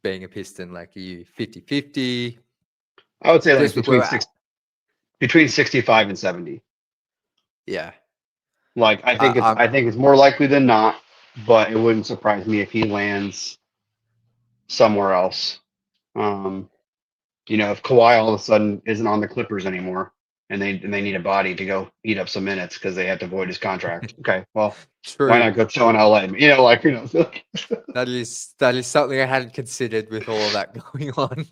being a Piston? Are you 50-50? I would say Just with where we're at. between 65 and 70. Yeah. I Um, think it's more likely than not, but it wouldn't surprise me if he lands somewhere else. If Kawhi all of a sudden isn't on the Clippers anymore and they need a body to go eat up some minutes because they had to void his contract. Okay, well, why True. not go chill in LA? That is something I hadn't considered with all of that going on.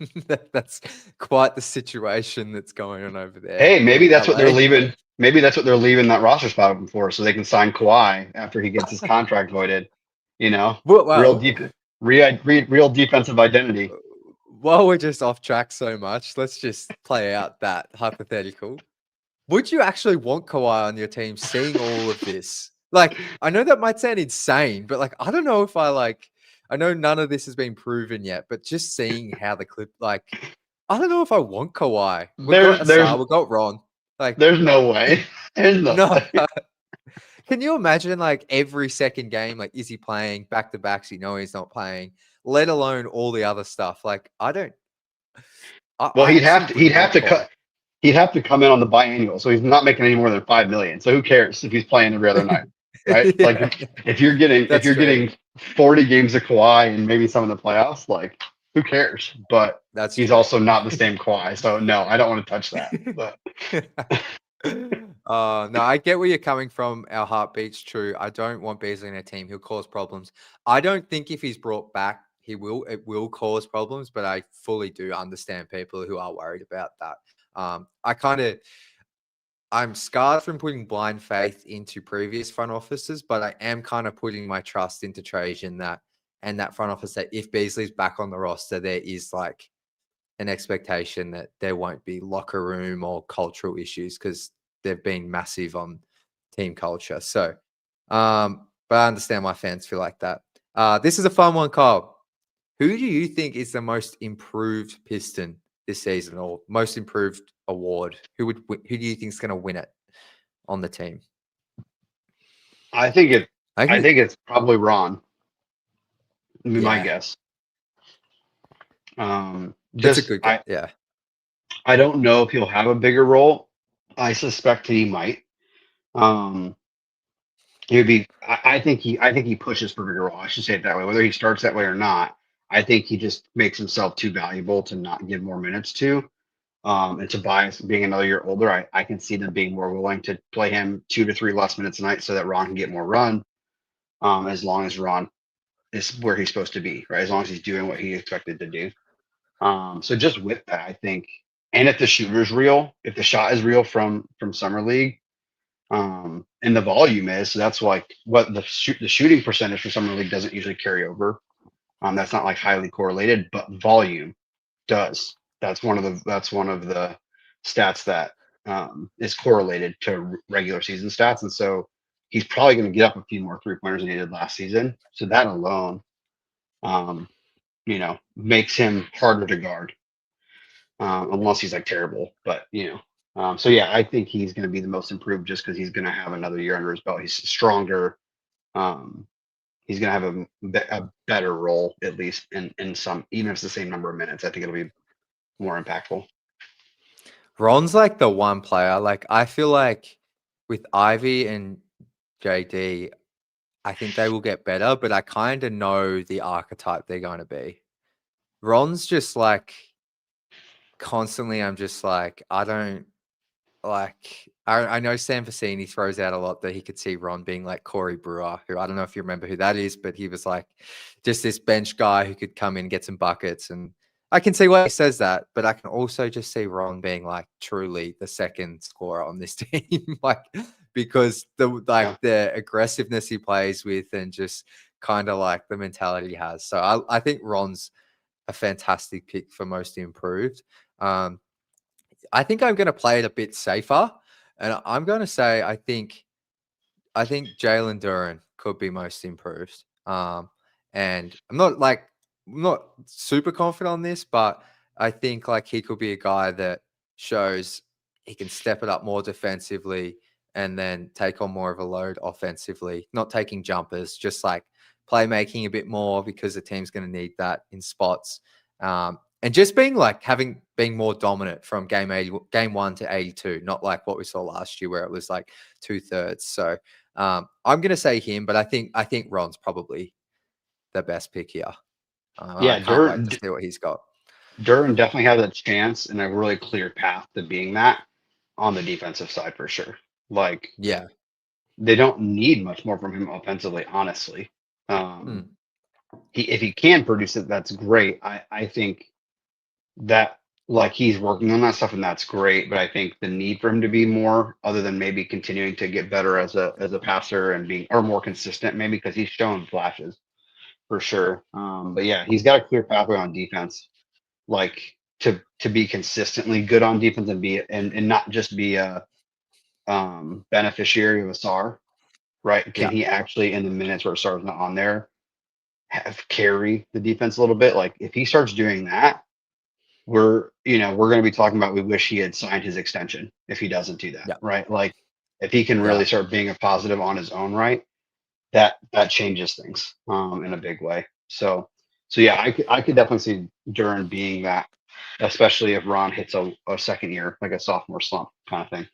That's quite the situation that's going on over there Hey, maybe in that's what they're LA. leaving. Maybe that's what they're leaving that roster spot open for, so they can sign Kawhi after he gets his contract voided. Real Well, deep, real defensive identity. while we're just off track so much, let's just play out that hypothetical. Would you actually want Kawhi on your team seeing all of this? Like, I know that might sound insane, but like, I don't know if I know none of this has been proven yet, but just seeing how the clip, like, I don't know if I want Kawhi. We've got There's Asar, we've got Ron. Like, there's no way. There's no no. way. Can you imagine like every second game? Like, is he playing back to backs? You know, he's not playing, let alone all the other stuff. Like, I don't, Well, I actually he'd wouldn't have want to Kawhi. cut. He'd have to come in on the biannual, so he's not making any more than $5 million. So who cares if he's playing every other night, right? Like Yeah, if you're that's true. getting 40 games of Kawhi and maybe some in the playoffs, like who cares? But That's he's true. also not the same Kawhi, so no, I don't want to touch that. But No, I get where you're coming from. Our heartbeat's true. I don't want Beasley in a team. He'll cause problems. I don't think if he's brought back, it will cause problems, but I fully do understand people who are worried about that. I'm scarred from putting blind faith into previous front offices, but I am kind of putting my trust into Trajan that front office that if Beasley's back on the roster, there is like an expectation that there won't be locker room or cultural issues because they've been massive on team culture. So, but I understand why fans feel like that. This is a fun one, Kyle. Who do you think is the most improved Piston this season, or most improved award? Who do you think is going to win it on the team? I think it. I I think, think it's probably Ron. Would be my yeah, guess. that's a Just good guy. Yeah, I don't know if he'll have a bigger role. I suspect he might. Um, he would be. I think he pushes for bigger role. I should say it that way. Whether he starts that way or not, I think he just makes himself too valuable to not give more minutes to. And Tobias being another year older, I can see them being more willing to play him 2 to 3 less minutes a night so that Ron can get more run. As long as Ron is where he's supposed to be, right? As long as he's doing what he expected to do. So just with that, I think, and if the shooter's real, if the shot is real from summer league, and the volume is, so that's like what the shooting percentage for summer league doesn't usually carry over. That's not like highly correlated, but volume does. That's one of the stats that is correlated to regular season stats, and so he's probably going to get up a few more 3 pointers than he did last season. So that alone, um, makes him harder to guard, unless he's like terrible. But so yeah, I think he's going to be the most improved just because he's going to have another year under his belt. He's stronger. Um, he's going to have a better role at least in some, even if it's the same number of minutes. I think it'll be more impactful. Ron's like the one player. Like, I feel like with Ivy and JD, I think they will get better, but I kind of know the archetype they're going to be. Ron's just like constantly, I'm just like, I don't like, I know Sam Vecini throws out a lot that he could see Ron being like Corey Brewer, who I don't know if you remember who that is, but he was like just this bench guy who could come in and get some buckets. And I can see why he says that, but I can also just see Ron being like truly the second scorer on this team, like because the aggressiveness he plays with and just kind of like the mentality he has. So I think Ron's a fantastic pick for most improved. I think I'm going to play it a bit safer, and I'm going to say I think Jalen Duren could be most improved. And I'm not super confident on this, but I think like he could be a guy that shows he can step it up more defensively and then take on more of a load offensively, not taking jumpers, just like playmaking a bit more because the team's going to need that in spots. And just being more dominant from game 1 to 82, not like what we saw last year where it was like 2/3. So I'm going to say him, but I think Ron's probably the best pick here. I Yeah, can't wait to see what he's got. Duran definitely has a chance and a really clear path to being that on the defensive side for sure. Like Yeah. they don't need much more from him offensively, honestly. Hmm. If he can produce it, that's great. I think that like he's working on that stuff and that's great, but I think the need for him to be more, other than maybe continuing to get better as a passer and being or more consistent, maybe because he's shown flashes for sure. But yeah, he's got a clear pathway on defense, like to be consistently good on defense and not just be a beneficiary of a SAR. right? Can Yeah. he actually, in the minutes where Sarr's not on there, carry the defense a little bit? Like if he starts doing that, we're going to be talking about we wish he had signed his extension if he doesn't do that, Yeah. right? Like if he can really start being a positive on his own right, that changes things in a big way. So yeah, I could definitely see Duran being that, especially if Ron hits a second year, like a sophomore slump kind of thing.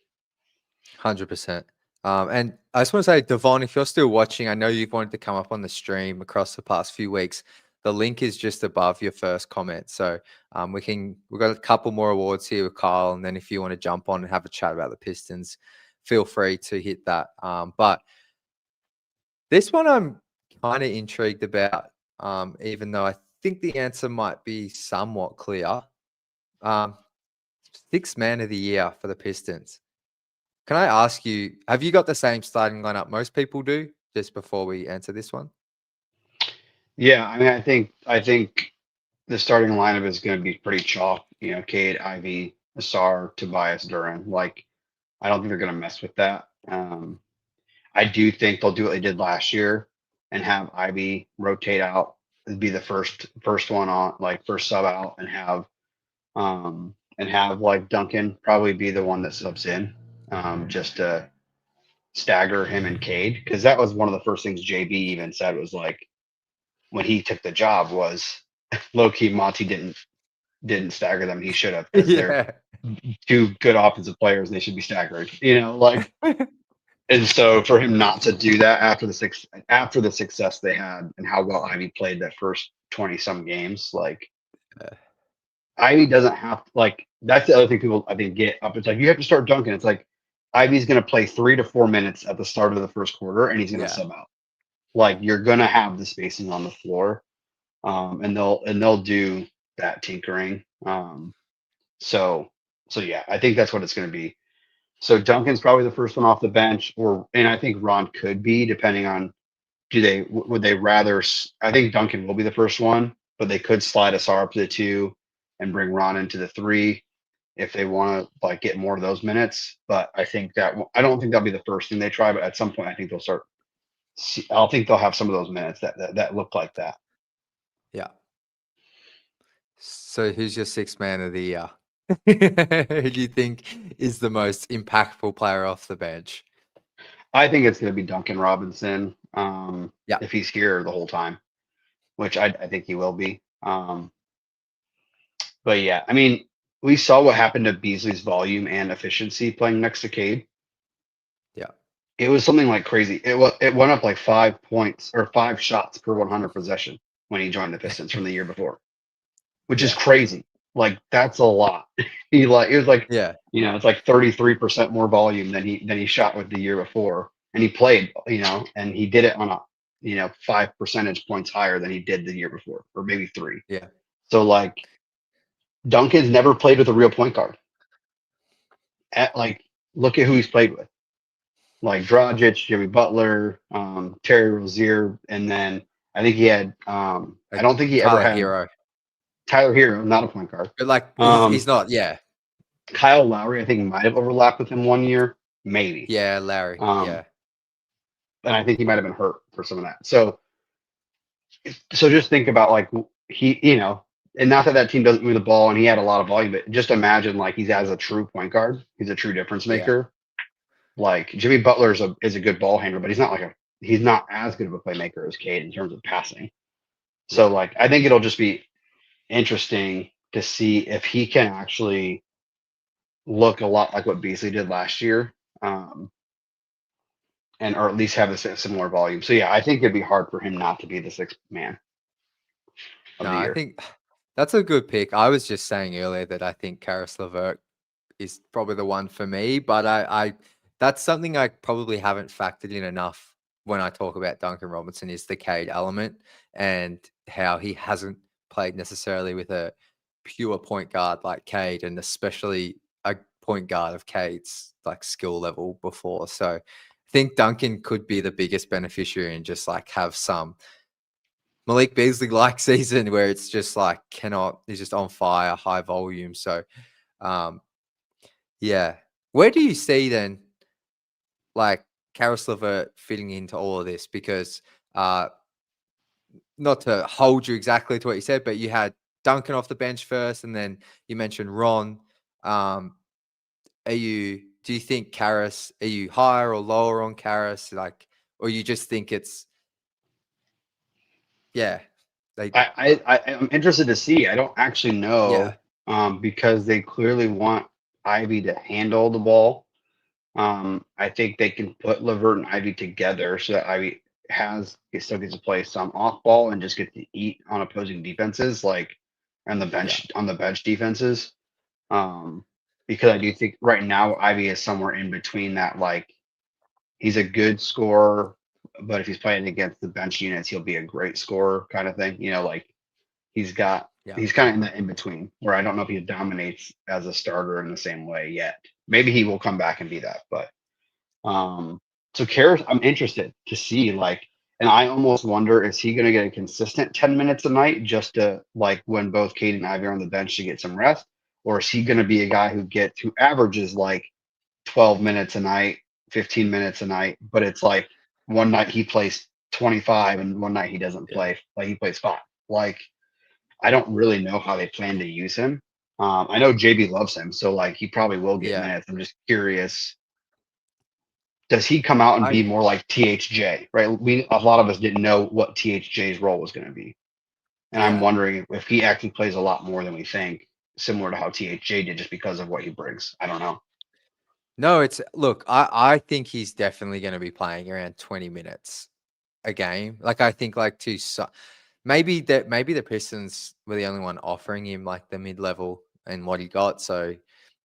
100%. And I just want to say, Devon, if you're still watching, I know you've wanted to come up on the stream across the past few weeks. The link is just above your first comment. So we've got a couple more awards here with Kyle. And then if you want to jump on and have a chat about the Pistons, feel free to hit that. But this one I'm kind of intrigued about, even though I think the answer might be somewhat clear. Sixth man of the year for the Pistons. Can I ask you, have you got the same starting lineup most people do, just before we answer this one? Yeah, I mean, I think the starting lineup is going to be pretty chalk. Cade, Ivy, Asar, Tobias, Duran. Like, I don't think they're going to mess with that. I do think they'll do what they did last year and have Ivy rotate out, be the first one on, like first sub out, and have like Duncan probably be the one that subs in, just to stagger him and Cade, because that was one of the first things JB even said was like when he took the job was low key Monty didn't stagger them. He should have, because they're two good offensive players. They should be staggered. Like. And so for him not to do that after the success they had and how well Ivy played that first 20 some games, like Ivy doesn't have like that's the other thing people I think get up. It's like you have to start dunking. It's like Ivy's going to play 3 to 4 minutes at the start of the first quarter and he's going to sub out. Like you're going to have the spacing on the floor, and they'll do that tinkering. So yeah, I think that's what it's going to be. So Duncan's probably the first one off the bench, and I think Ron could be, depending on would they rather? I think Duncan will be the first one, but they could slide Asar up to the 2 and bring Ron into the 3 if they want to like get more of those minutes. But I think I don't think that'll be the first thing they try, but at some point I think they'll start. I think they'll have some of those minutes that look like that. Yeah. So who's your sixth man of the year? Who do you think is the most impactful player off the bench? I think it's going to be Duncan Robinson. Yeah. If he's here the whole time, which I think he will be. But yeah, I mean, we saw what happened to Beasley's volume and efficiency playing next to Cade. Yeah. It was something like crazy. It went up like 5 points or 5 shots per 100 possession when he joined the Pistons from the year before, which is crazy. Like that's a lot. It was like it's like 33% more volume than he shot with the year before, and he played and he did it on a 5 percentage points higher than he did the year before, or maybe 3. Yeah. So like Duncan's never played with a real point guard. Look at who he's played with. Like Dragic, Jimmy Butler, Terry Rozier, and then I think he had I don't think he ever had Hero. Tyler Hero, not a point guard. But like he's not, Kyle Lowry, I think might have overlapped with him one year, maybe. Yeah, Larry. And I think he might have been hurt for some of that. So just think about like he, and not that team doesn't move the ball and he had a lot of volume, but just imagine like he's as a true point guard. He's a true difference maker. Like Jimmy Butler is a good ball handler, but he's not as good of a playmaker as Cade in terms of passing. So like I think it'll just be interesting to see if he can actually look a lot like what Beasley did last year, or at least have a similar volume. So yeah, I think it'd be hard for him not to be the sixth man of the year. I think that's a good pick. I was just saying earlier that I think Karis LeVert is probably the one for me, but I that's something I probably haven't factored in enough when I talk about Duncan Robinson is the Cade element and how he hasn't played necessarily with a pure point guard like Cade, and especially a point guard of Cade's like skill level before. So I think Duncan could be the biggest beneficiary and just like have some Malik Beasley like season where it's just like he's just on fire, high volume. So where do you see then like Karis LeVert fitting into all of this? Because not to hold you exactly to what you said, but you had Duncan off the bench first, and then you mentioned Ron. Do you think Karis, are you higher or lower on Karis? Like, or you just think it's, like, I'm interested to see. I don't actually yeah, know, because they clearly want Ivy to handle the ball. I think they can put Levert and Ivy together so that Ivy still gets to play some off ball and just get to eat on opposing defenses, like on the bench defenses. Because I do think right now Ivy is somewhere in between that. Like, he's a good scorer, but if he's playing against the bench units, he'll be a great scorer kind of thing. Like he's kind of in the in between where I don't know if he dominates as a starter in the same way yet. Maybe he will come back and be that, but so Karis, I'm interested to see, like, and I almost wonder, is he going to get a consistent 10 minutes a night just to, like, when both Cade and Ivy are on the bench to get some rest, or is he going to be a guy who averages like 12 minutes a night, 15 minutes a night, but it's like one night he plays 25 and one night he doesn't play, like he plays 5. Like, I don't really know how they plan to use him. I know JB loves him, so like he probably will get minutes. I'm just curious, does he come out and be more like THJ, right? A lot of us didn't know what THJ's role was going to be. And I'm wondering if he actually plays a lot more than we think, similar to how THJ did, just because of what he brings. I don't know. No, look, I think he's definitely going to be playing around 20 minutes a game. Like, I think maybe the Pistons were the only one offering him like the mid-level and what he got. So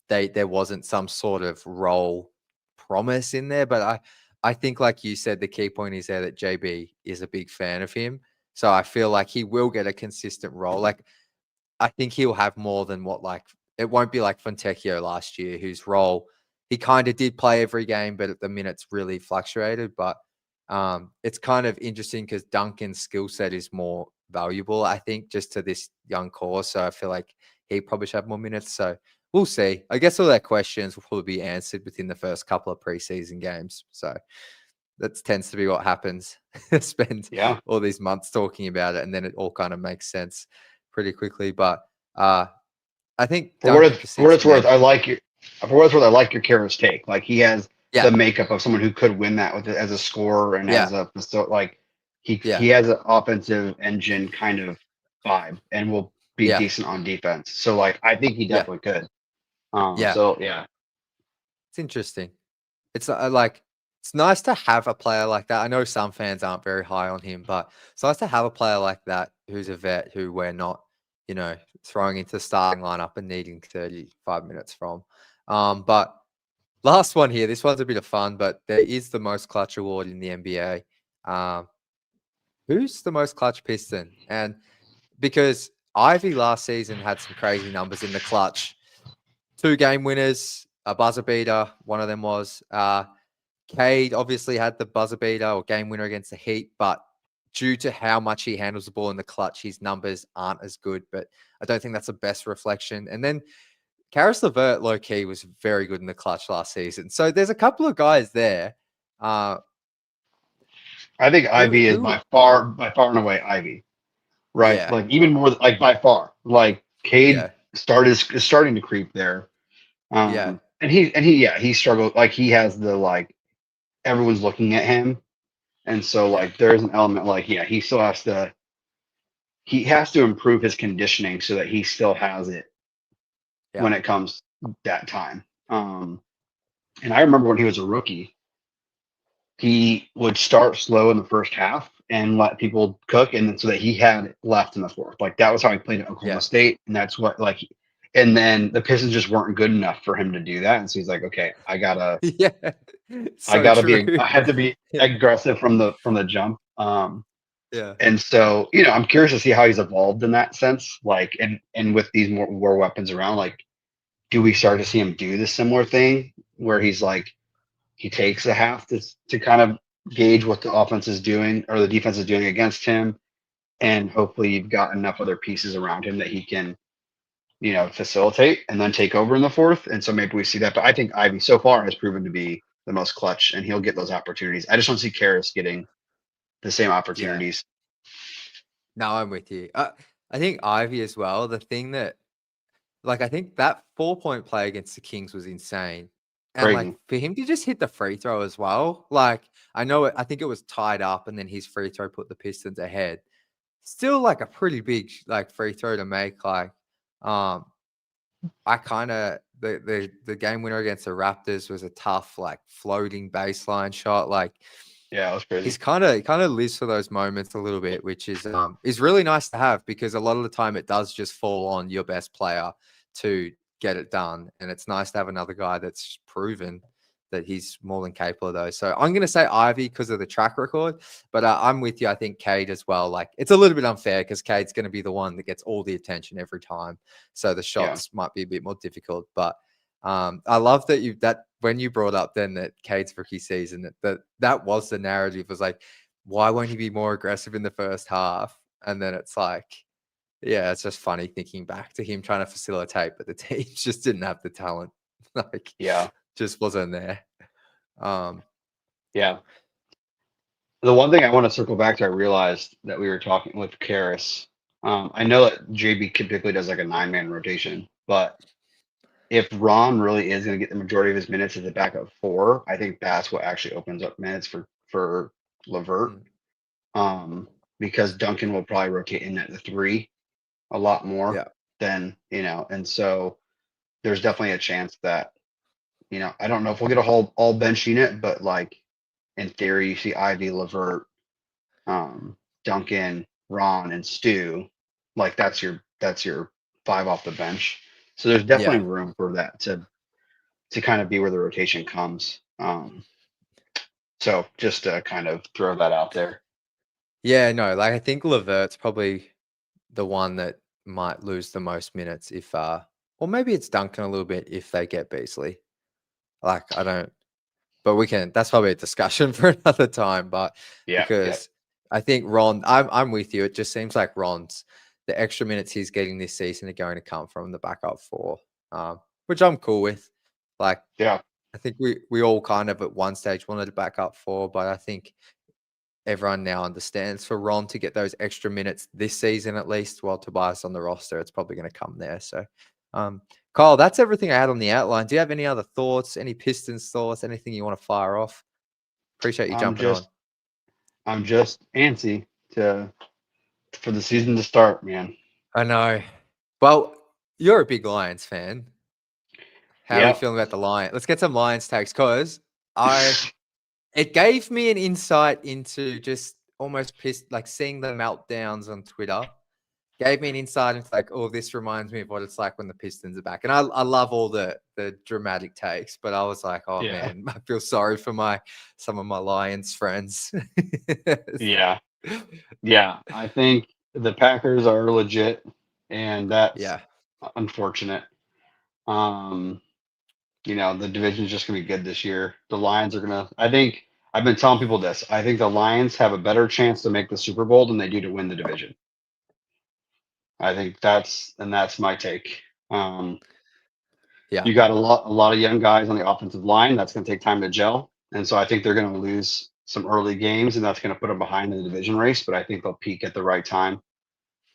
there wasn't some sort of role promise in there. But I think, like you said, the key point is there that JB is a big fan of him. So I feel like he will get a consistent role. Like, I think he'll have more than it won't be like Fontecchio last year, whose role he kind of did play every game, but at the minutes really fluctuated. But it's kind of interesting because Duncan's skill set is more valuable, I think, just to this young core. So I feel like he probably should have more minutes. So we'll see. I guess all their questions will probably be answered within the first couple of preseason games. So that tends to be what happens. Spend all these months talking about it, and then it all kind of makes sense pretty quickly. But I think for what it's worth, I like your Karis take. Like, he has the makeup of someone who could win that as a scorer and as a he has an offensive engine kind of vibe and will be decent on defense. So like, I think he definitely could. So it's interesting. It's it's nice to have a player like that. I know some fans aren't very high on him, but it's nice to have a player like that who's a vet who we're not, throwing into the starting lineup and needing 35 minutes from. But last one here, this one's a bit of fun, but there is the most clutch award in the NBA. Who's the most clutch Piston? And because Ivy last season had some crazy numbers in the clutch, 2 game winners, a buzzer beater, one of them was. Cade obviously had the buzzer beater or game winner against the Heat, but due to how much he handles the ball in the clutch, his numbers aren't as good. But I don't think that's the best reflection. And then Karis LeVert, low key, was very good in the clutch last season. So there's a couple of guys there. I think Ivy is by far and away Ivy, right? Yeah. Like, even more, like, by far. Like, Cade is starting to creep there. And he struggled. Like, he has the, like, everyone's looking at him, and so like there's an element like he still has to improve his conditioning so that he still has it when it comes that time. And I remember when he was a rookie, he would start slow in the first half and let people cook, and then so that he had left in the fourth. Like, that was how he played at Oklahoma State, and that's what and then the Pistons just weren't good enough for him to do that, and so he's like, okay, I have to be aggressive from the jump. And so, I'm curious to see how he's evolved in that sense. Like, and with these more weapons around, like, do we start to see him do the similar thing where he's like, he takes a half to kind of gauge what the offense is doing or the defense is doing against him, and hopefully you've got enough other pieces around him that he can, facilitate and then take over in the fourth. And so maybe we see that. But I think Ivy so far has proven to be the most clutch, and he'll get those opportunities. I just don't see Karras getting the same opportunities. No, I'm with you. I think Ivy as well. The thing that, like, I think that 4-point play against the Kings was insane. And like Crazy. for him to just hit the free throw as well, like I know I think it was tied up and then his free throw put the Pistons ahead. Still like a pretty big like free throw to make. Like I kind of the game winner against the Raptors was a tough like floating baseline shot. Like Yeah, it was crazy. he's kind of lives for those moments a little bit, which is really nice to have because a lot of the time it does just fall on your best player to get it done, and it's nice to have another guy that's proven that he's more than capable of those. So I'm going to say Ivy because of the track record, but I'm with you. I think Cade as well. Like it's a little bit unfair because Cade's going to be the one that gets all the attention every time, so the shots might be a bit more difficult. But I love that when you brought up then that Cade's rookie season, that was the narrative, was like, why won't he be more aggressive in the first half? And then it's like, yeah, it's just funny thinking back to him trying to facilitate, but the team just didn't have the talent. Like, just wasn't there. Yeah. The one thing I want to circle back to, I realized that we were talking with Karras. I know that JB typically does like a 9-man rotation, but if Ron really is going to get the majority of his minutes as a backup 4, I think that's what actually opens up minutes for LeVert. Because Duncan will probably rotate in at the 3 a lot more than, and so there's definitely a chance that, I don't know if we'll get a whole all bench unit, but like in theory, you see Ivy, LeVert, Duncan, Ron, and Stu. Like that's your 5 off the bench. So there's definitely room for that to kind of be where the rotation comes. So just to kind of throw that out there. Yeah, no, like I think LeVert's probably the one that might lose the most minutes if or maybe it's Duncan a little bit if they get Beasley. Like I don't, but that's probably a discussion for another time. But because I think Ron, I'm with you. It just seems like Ron's, the extra minutes he's getting this season are going to come from the backup 4, which I'm cool with. Like, I think we all kind of at one stage wanted a backup 4, but I think everyone now understands for Ron to get those extra minutes this season, at least while Tobias on the roster, it's probably going to come there. So, Kyle, that's everything I had on the outline. Do you have any other thoughts, any Pistons thoughts, anything you want to fire off? Appreciate you jumping on. I'm just antsy for the season to start, man. I know. Well, you're a big Lions fan. How are you feeling about the Lions? Let's get some Lions takes, because it gave me an insight into just almost like seeing the meltdowns on Twitter. Gave me an insight into like, oh, this reminds me of what it's like when the Pistons are back. And I love all the dramatic takes, but I was like, oh man, I feel sorry for some of my Lions friends. Yeah. I think the Packers are legit, and that's unfortunate. The division's just gonna be good this year. The Lions are gonna. I think I've been telling people this. I think the Lions have a better chance to make the Super Bowl than they do to win the division. I think that's my take. You got a lot of young guys on the offensive line. That's going to take time to gel, and so I think they're going to lose some early games, and that's going to put them behind in the division race. But I think they'll peak at the right time.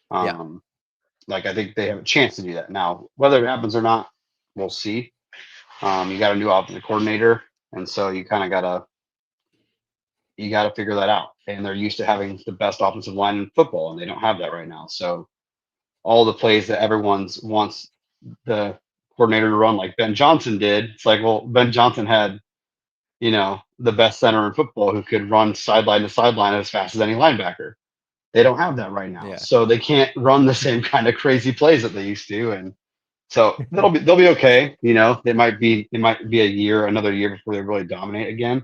Like I think they have a chance to do that. Now, whether it happens or not, we'll see. You got a new offensive coordinator, and so you kind of gotta figure that out. And they're used to having the best offensive line in football, and they don't have that right now. So all the plays that everyone wants the coordinator to run like Ben Johnson did, it's like, well, Ben Johnson had, the best center in football who could run sideline to sideline as fast as any linebacker. They don't have that right now. So they can't run the same kind of crazy plays that they used to. And so they'll be okay. It might be another year before they really dominate again.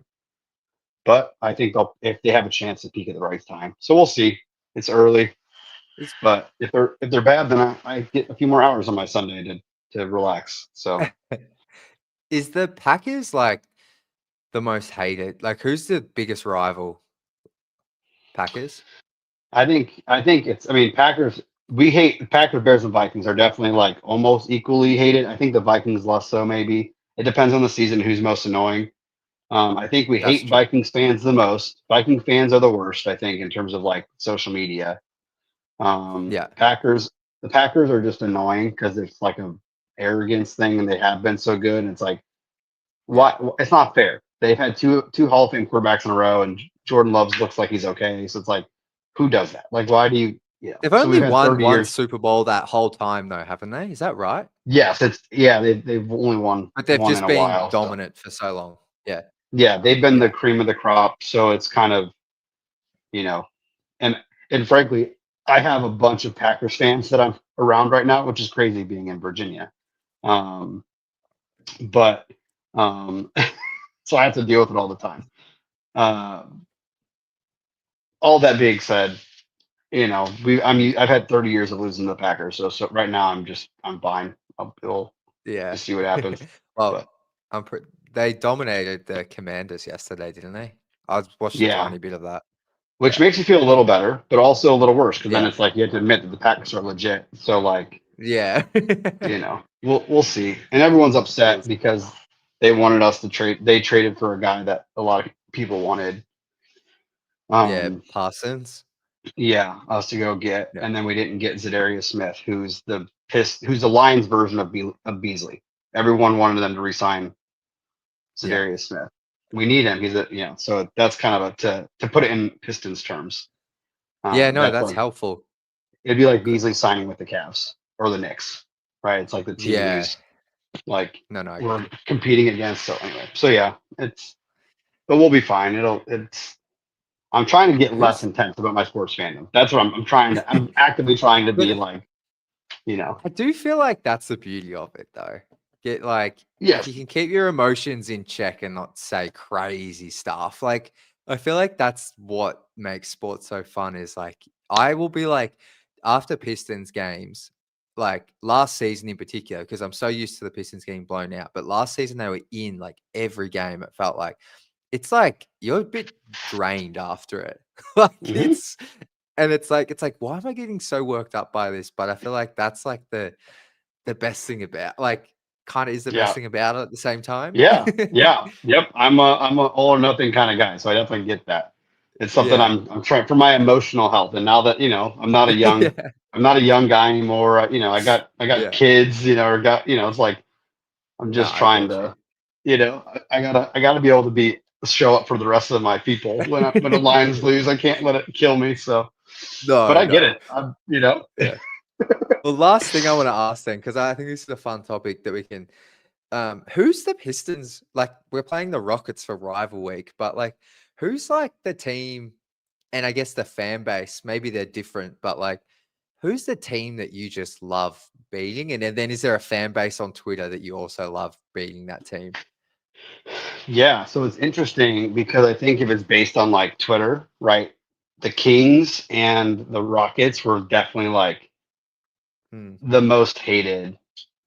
But I think if they have a chance to peak at the right time. So we'll see. It's early. But if they're bad, then I get a few more hours on my Sunday to relax. So is the Packers like the most hated? Like who's the biggest rival? Packers? I think it's Packers. We hate Packers, Bears, and Vikings are definitely like almost equally hated. I think the Vikings less so maybe. It depends on the season who's most annoying. I think we That's hate true. Vikings fans the most. Viking fans are the worst, I think, in terms of like social media. Yeah. The Packers are just annoying because it's like a arrogance thing, and they have been so good. And it's like, why? It's not fair. They've had two Hall of Fame quarterbacks in a row, and Jordan Love looks like he's okay. So it's like, who does that? Like, why do you? You know? They've So only we've had won 30 one years. Super Bowl that whole time, though, haven't they? Is that right? Yes, it's yeah. They've only won But they've one in just a been while. So dominant for so long. Yeah. yeah, they've been the Yeah. cream of the crop. So it's kind of, you know, and and frankly, I have a bunch of Packers fans that I'm around right now, which is crazy being in Virginia. Um, but so I have to deal with it all the time. Um, all that being said, I've had 30 years of losing to the Packers, so right now I'm fine. We'll Yeah. just see what happens. Well, But they dominated the Commanders yesterday, didn't they? I watched a yeah, tiny bit of that. which Yeah. makes you feel a little better, but also a little worse because then Yeah. it's like you have to admit that the Packers are legit. So like, Yeah. we'll see. And everyone's We'll upset because they wanted us to trade. They traded for a guy that a lot of people wanted. Yeah, Um, Parsons. yeah, us to go get, Yeah. and then we didn't get Zadarius Smith, who's the Lions version of Beasley. Everyone wanted them to resign Yeah. Zadarius Smith. We need him. So that's kind of to put it in Pistons terms. Yeah, no, That's that's like helpful. it'd be like Beasley signing with the Cavs or the Knicks, right? It's like the team Yeah. who's like No, I we're agree. competing against. So anyway, so yeah, but we'll be fine. I'm trying to get less Who's intense about my sports fandom. That's what I'm trying to. I'm actively trying to be but like, I do feel like that's the beauty of it, though. Get like if you yes, can keep your emotions in check and not say crazy stuff. Like I feel like that's what makes sports so fun. Is like I will be like after Pistons games, like last season in particular, because I'm so used to the Pistons getting blown out. But last season they were in like every game. It felt like it's like you're a bit drained after it. Like hmm it's like, why am I getting so worked up by this? But I feel like that's like the best thing about like kind of is the best yeah, thing about it at the same time. yep. I'm a all or nothing kind of guy, so I definitely get that. It's something Yeah. I'm trying for my emotional health. And now that Yeah. I'm not a young guy anymore. I got Yeah. kids, or it's like I'm No, just I trying get to, you. I gotta be able to show up for the rest of my people when the Lions lose. I can't let it kill me. So, but No, I get no. it. I'm. Yeah. Well, last thing I want to ask then, because I think this is a fun topic that we can who's the Pistons? Like we're playing the Rockets for rival week, but like who's like the team and I guess the fan base, maybe they're different, but like who's the team that you just love beating? And then is there a fan base on Twitter that you also love beating that team? Yeah, so it's interesting because I think if it's based on like Twitter, right? The Kings and the Rockets were definitely like Hmm. the most hated,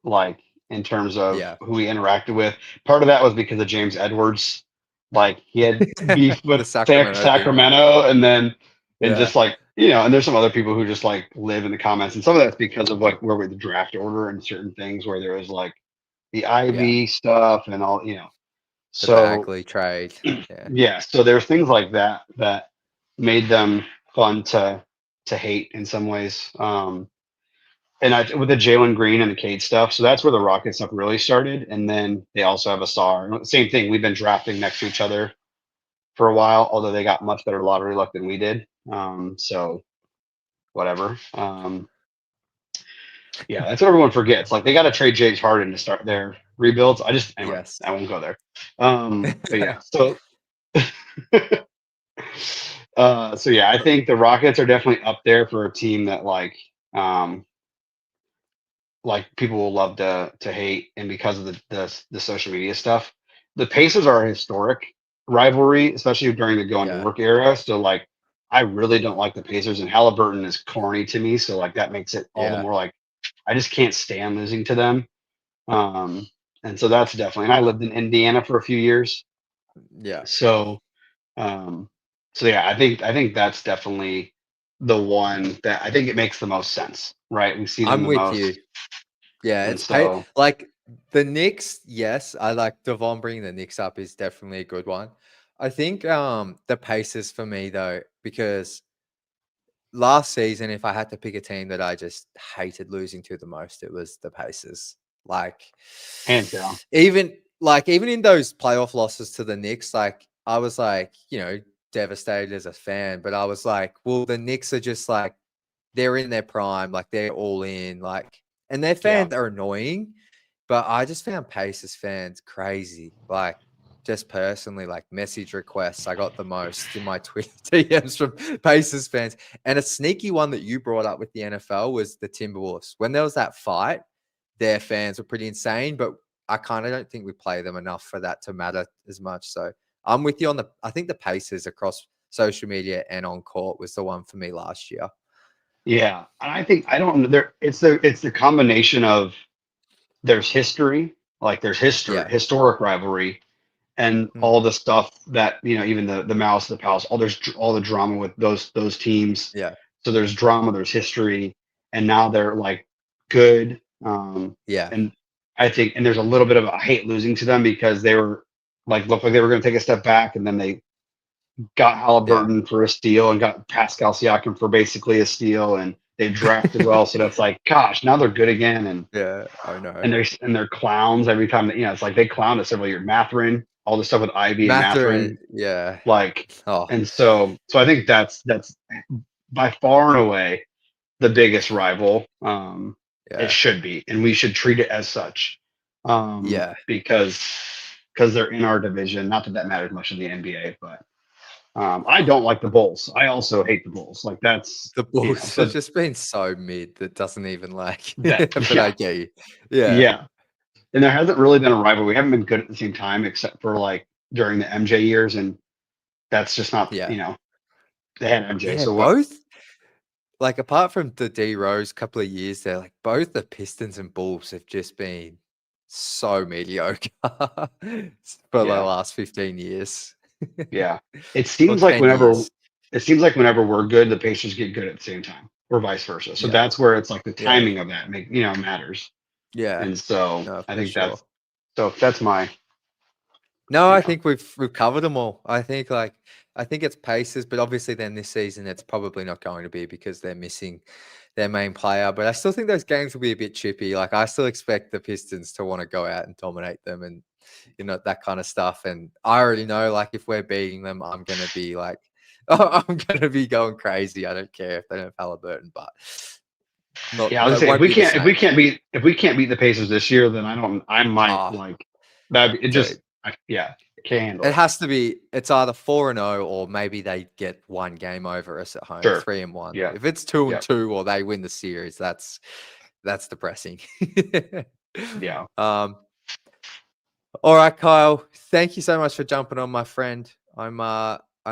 like in terms of Yeah. who we interacted with. Part of that was because of James Edwards. Like he had beef The with Sacramento thing. Sacramento, and Yeah. just like and there's some other people who just like live in the comments, and some of that's because of like where we the draft order and certain things where there was like the Yeah. Ivy stuff and all. The So Bagley trade. Yeah. yeah, so there's things like that made them fun to hate in some ways. And with the Jalen Green and the Cade stuff, so that's where the Rocket stuff really started. And then they also have a star. Same thing. We've been drafting next to each other for a while, although they got much better lottery luck than we did. So whatever. Yeah, that's what everyone forgets. Like they got to trade James Harden to start their rebuilds. Anyway, Yes. I won't go there. But yeah, so so yeah, I think the Rockets are definitely up there for a team that um like people will love to hate, and because of the social media stuff. The Pacers are a historic rivalry, especially during the going to Yeah. work era. So like I really don't like the Pacers, and Halliburton is corny to me. So like that makes it all the Yeah. more like I just can't stand losing to them. Um and so that's definitely, and I lived in Indiana for a few years. Yeah. So um, so yeah, I think that's definitely the one that I think it makes the most sense, right? We see them I'm the with you. most, Yeah, and it's pay so like The Knicks, yes, I like Devon bringing the Knicks up is definitely a good one. I think the Pacers for me though, because last season, if I had to pick a team that I just hated losing to the most, it was the Pacers. Like, Hands down. even in those playoff losses to the Knicks, like I was like, devastated as a fan, but I was like, well, the Knicks are just like they're in their prime, like they're all in, like, and their fans are annoying, but I just found Pacers fans crazy. Like, just personally, like message requests, I got the most in my Twitter DMs from Pacers fans. And a sneaky one that you brought up with the NFL was the Timberwolves. When there was that fight, their fans were pretty insane, but I kind of don't think we play them enough for that to matter as much. So I'm with you on I think the Pacers across social media and on court was the one for me last year. Yeah, and I think I don't. It's the combination of there's history, like there's Yeah. historic rivalry, and all the stuff that even the Malice of the Palace, all the drama with those teams. Yeah. So there's drama, there's history, and now they're like good. Yeah. And I think, and there's a little bit of I hate losing to them because they were looked like they were going to take a step back, and then they got Halliburton for a steal and got Pascal Siakam for basically a steal, and they drafted well. So that's like, gosh, now they're good again, and Yeah, I know. and they're clowns every time. It's like they clowned us several years. Mathurin, all the stuff with Ivy and Mathurin, yeah. And so I think that's by far and away the biggest rival. It should be, and we should treat it as such. Because they're in our division. Not that matters much in the NBA, but I don't like the Bulls. I also hate the Bulls. Like that's the Bulls have just been so mid that doesn't even like. But yeah. I get you. Yeah. And there hasn't really been a rival. We haven't been good at the same time, except for like during the MJ years, and that's just not. They had MJ. Yeah, So both. Like apart from the D Rose couple of years there, like both the Pistons and Bulls have just been so mediocre for the last 15 years. Yeah, it seems like whenever we're good, the Pacers get good at the same time, or vice versa. So that's where it's like the timing of that matters. Yeah, and so no, I think sure. that's my. No, I think we've covered them all. I think it's Pacers, but obviously then this season it's probably not going to be because they're missing their main player. But I still think those games will be a bit chippy. Like I still expect the Pistons to want to go out and dominate them and that kind of stuff. And I already know like if we're beating them, I'm gonna be like I'm gonna be going crazy. I don't care if they don't have Halliburton, but I was saying if we can't beat the Pacers this year, then I might like that. It just can't handle it. It has to be. It's either 4-0 or maybe they get one game over us at home, 3-1. Yeah. If it's 2-2 or they win the series, that's depressing. Yeah. All right, Kyle. Thank you so much for jumping on, my friend. I'm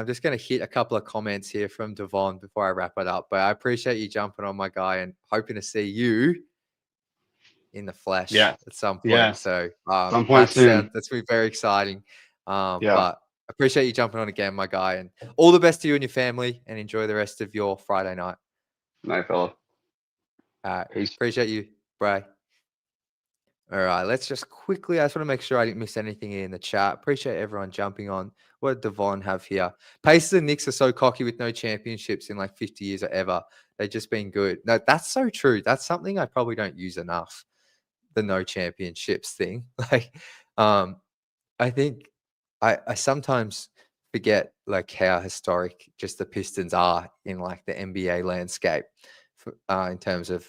just going to hit a couple of comments here from Devon before I wrap it up. But I appreciate you jumping on, my guy, and hoping to see you in the flesh at some point. Yeah. So some point soon. That's be very exciting. But appreciate you jumping on again, my guy, and all the best to you and your family, and enjoy the rest of your Friday night. Night, fella. Peace. Appreciate you, Bray. All right, let's just quickly. I just want to make sure I didn't miss anything in the chat. Appreciate everyone jumping on. What did Devon have here? Pacers and Knicks are so cocky with no championships in like 50 years or ever. They've just been good. No, that's so true. That's something I probably don't use enough. The no championships thing. Like, I think I sometimes forget like how historic just the Pistons are in like the NBA landscape in terms of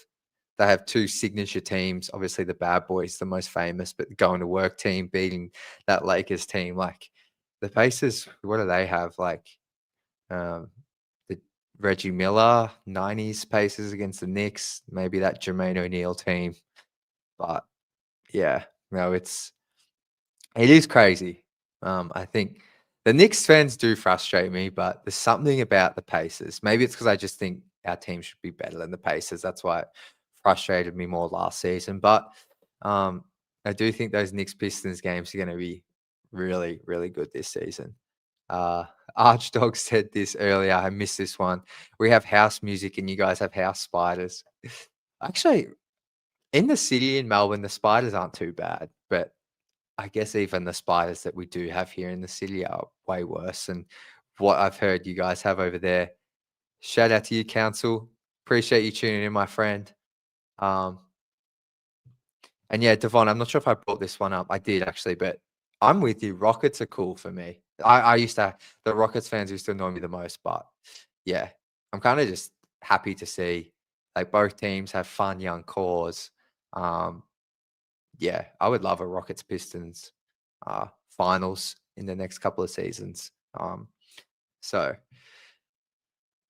they have two signature teams. Obviously, the Bad Boys, the most famous, but the Going to Work team beating that Lakers team. Like the Pacers, what do they have? Like the Reggie Miller 90s Pacers against the Knicks, maybe that Jermaine O'Neal team. But yeah, no, it is crazy. I think the Knicks fans do frustrate me, but there's something about the Pacers. Maybe it's because I just think our team should be better than the Pacers. That's why it frustrated me more last season. But I do think those Knicks Pistons games are going to be really, really good this season. Archdog said this earlier. I missed this one. We have house music and you guys have house spiders. Actually, in the city in Melbourne, the spiders aren't too bad, but I guess even the spiders that we do have here in the city are way worse than what I've heard you guys have over there. Shout out to you, Council. Appreciate you tuning in, my friend. And yeah, Devon, I'm not sure if I brought this one up. I did actually, but I'm with you. Rockets are cool for me. I used to, the Rockets fans used to annoy me the most, but yeah, I'm kind of just happy to see like both teams have fun young cores. Yeah, I would love a Rockets Pistons finals in the next couple of seasons. So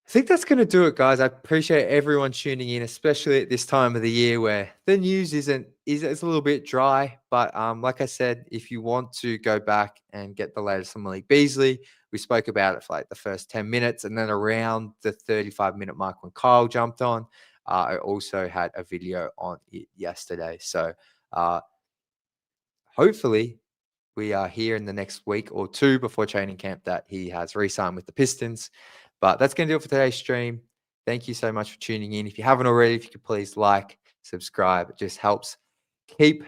I think that's going to do it, guys. I appreciate everyone tuning in, especially at this time of the year where the news is it's a little bit dry. But like I said, if you want to go back and get the latest on Malik Beasley, we spoke about it for like the first 10 minutes, and then around the 35-minute mark when Kyle jumped on, I also had a video on it yesterday. So hopefully we are here in the next week or two before training camp that he has re-signed with the Pistons. But that's going to do it for today's stream. Thank you so much for tuning in. If you haven't already, if you could please like, subscribe. It just helps keep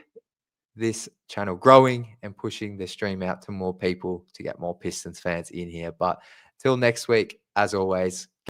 this channel growing and pushing the stream out to more people to get more Pistons fans in here. But till next week, as always,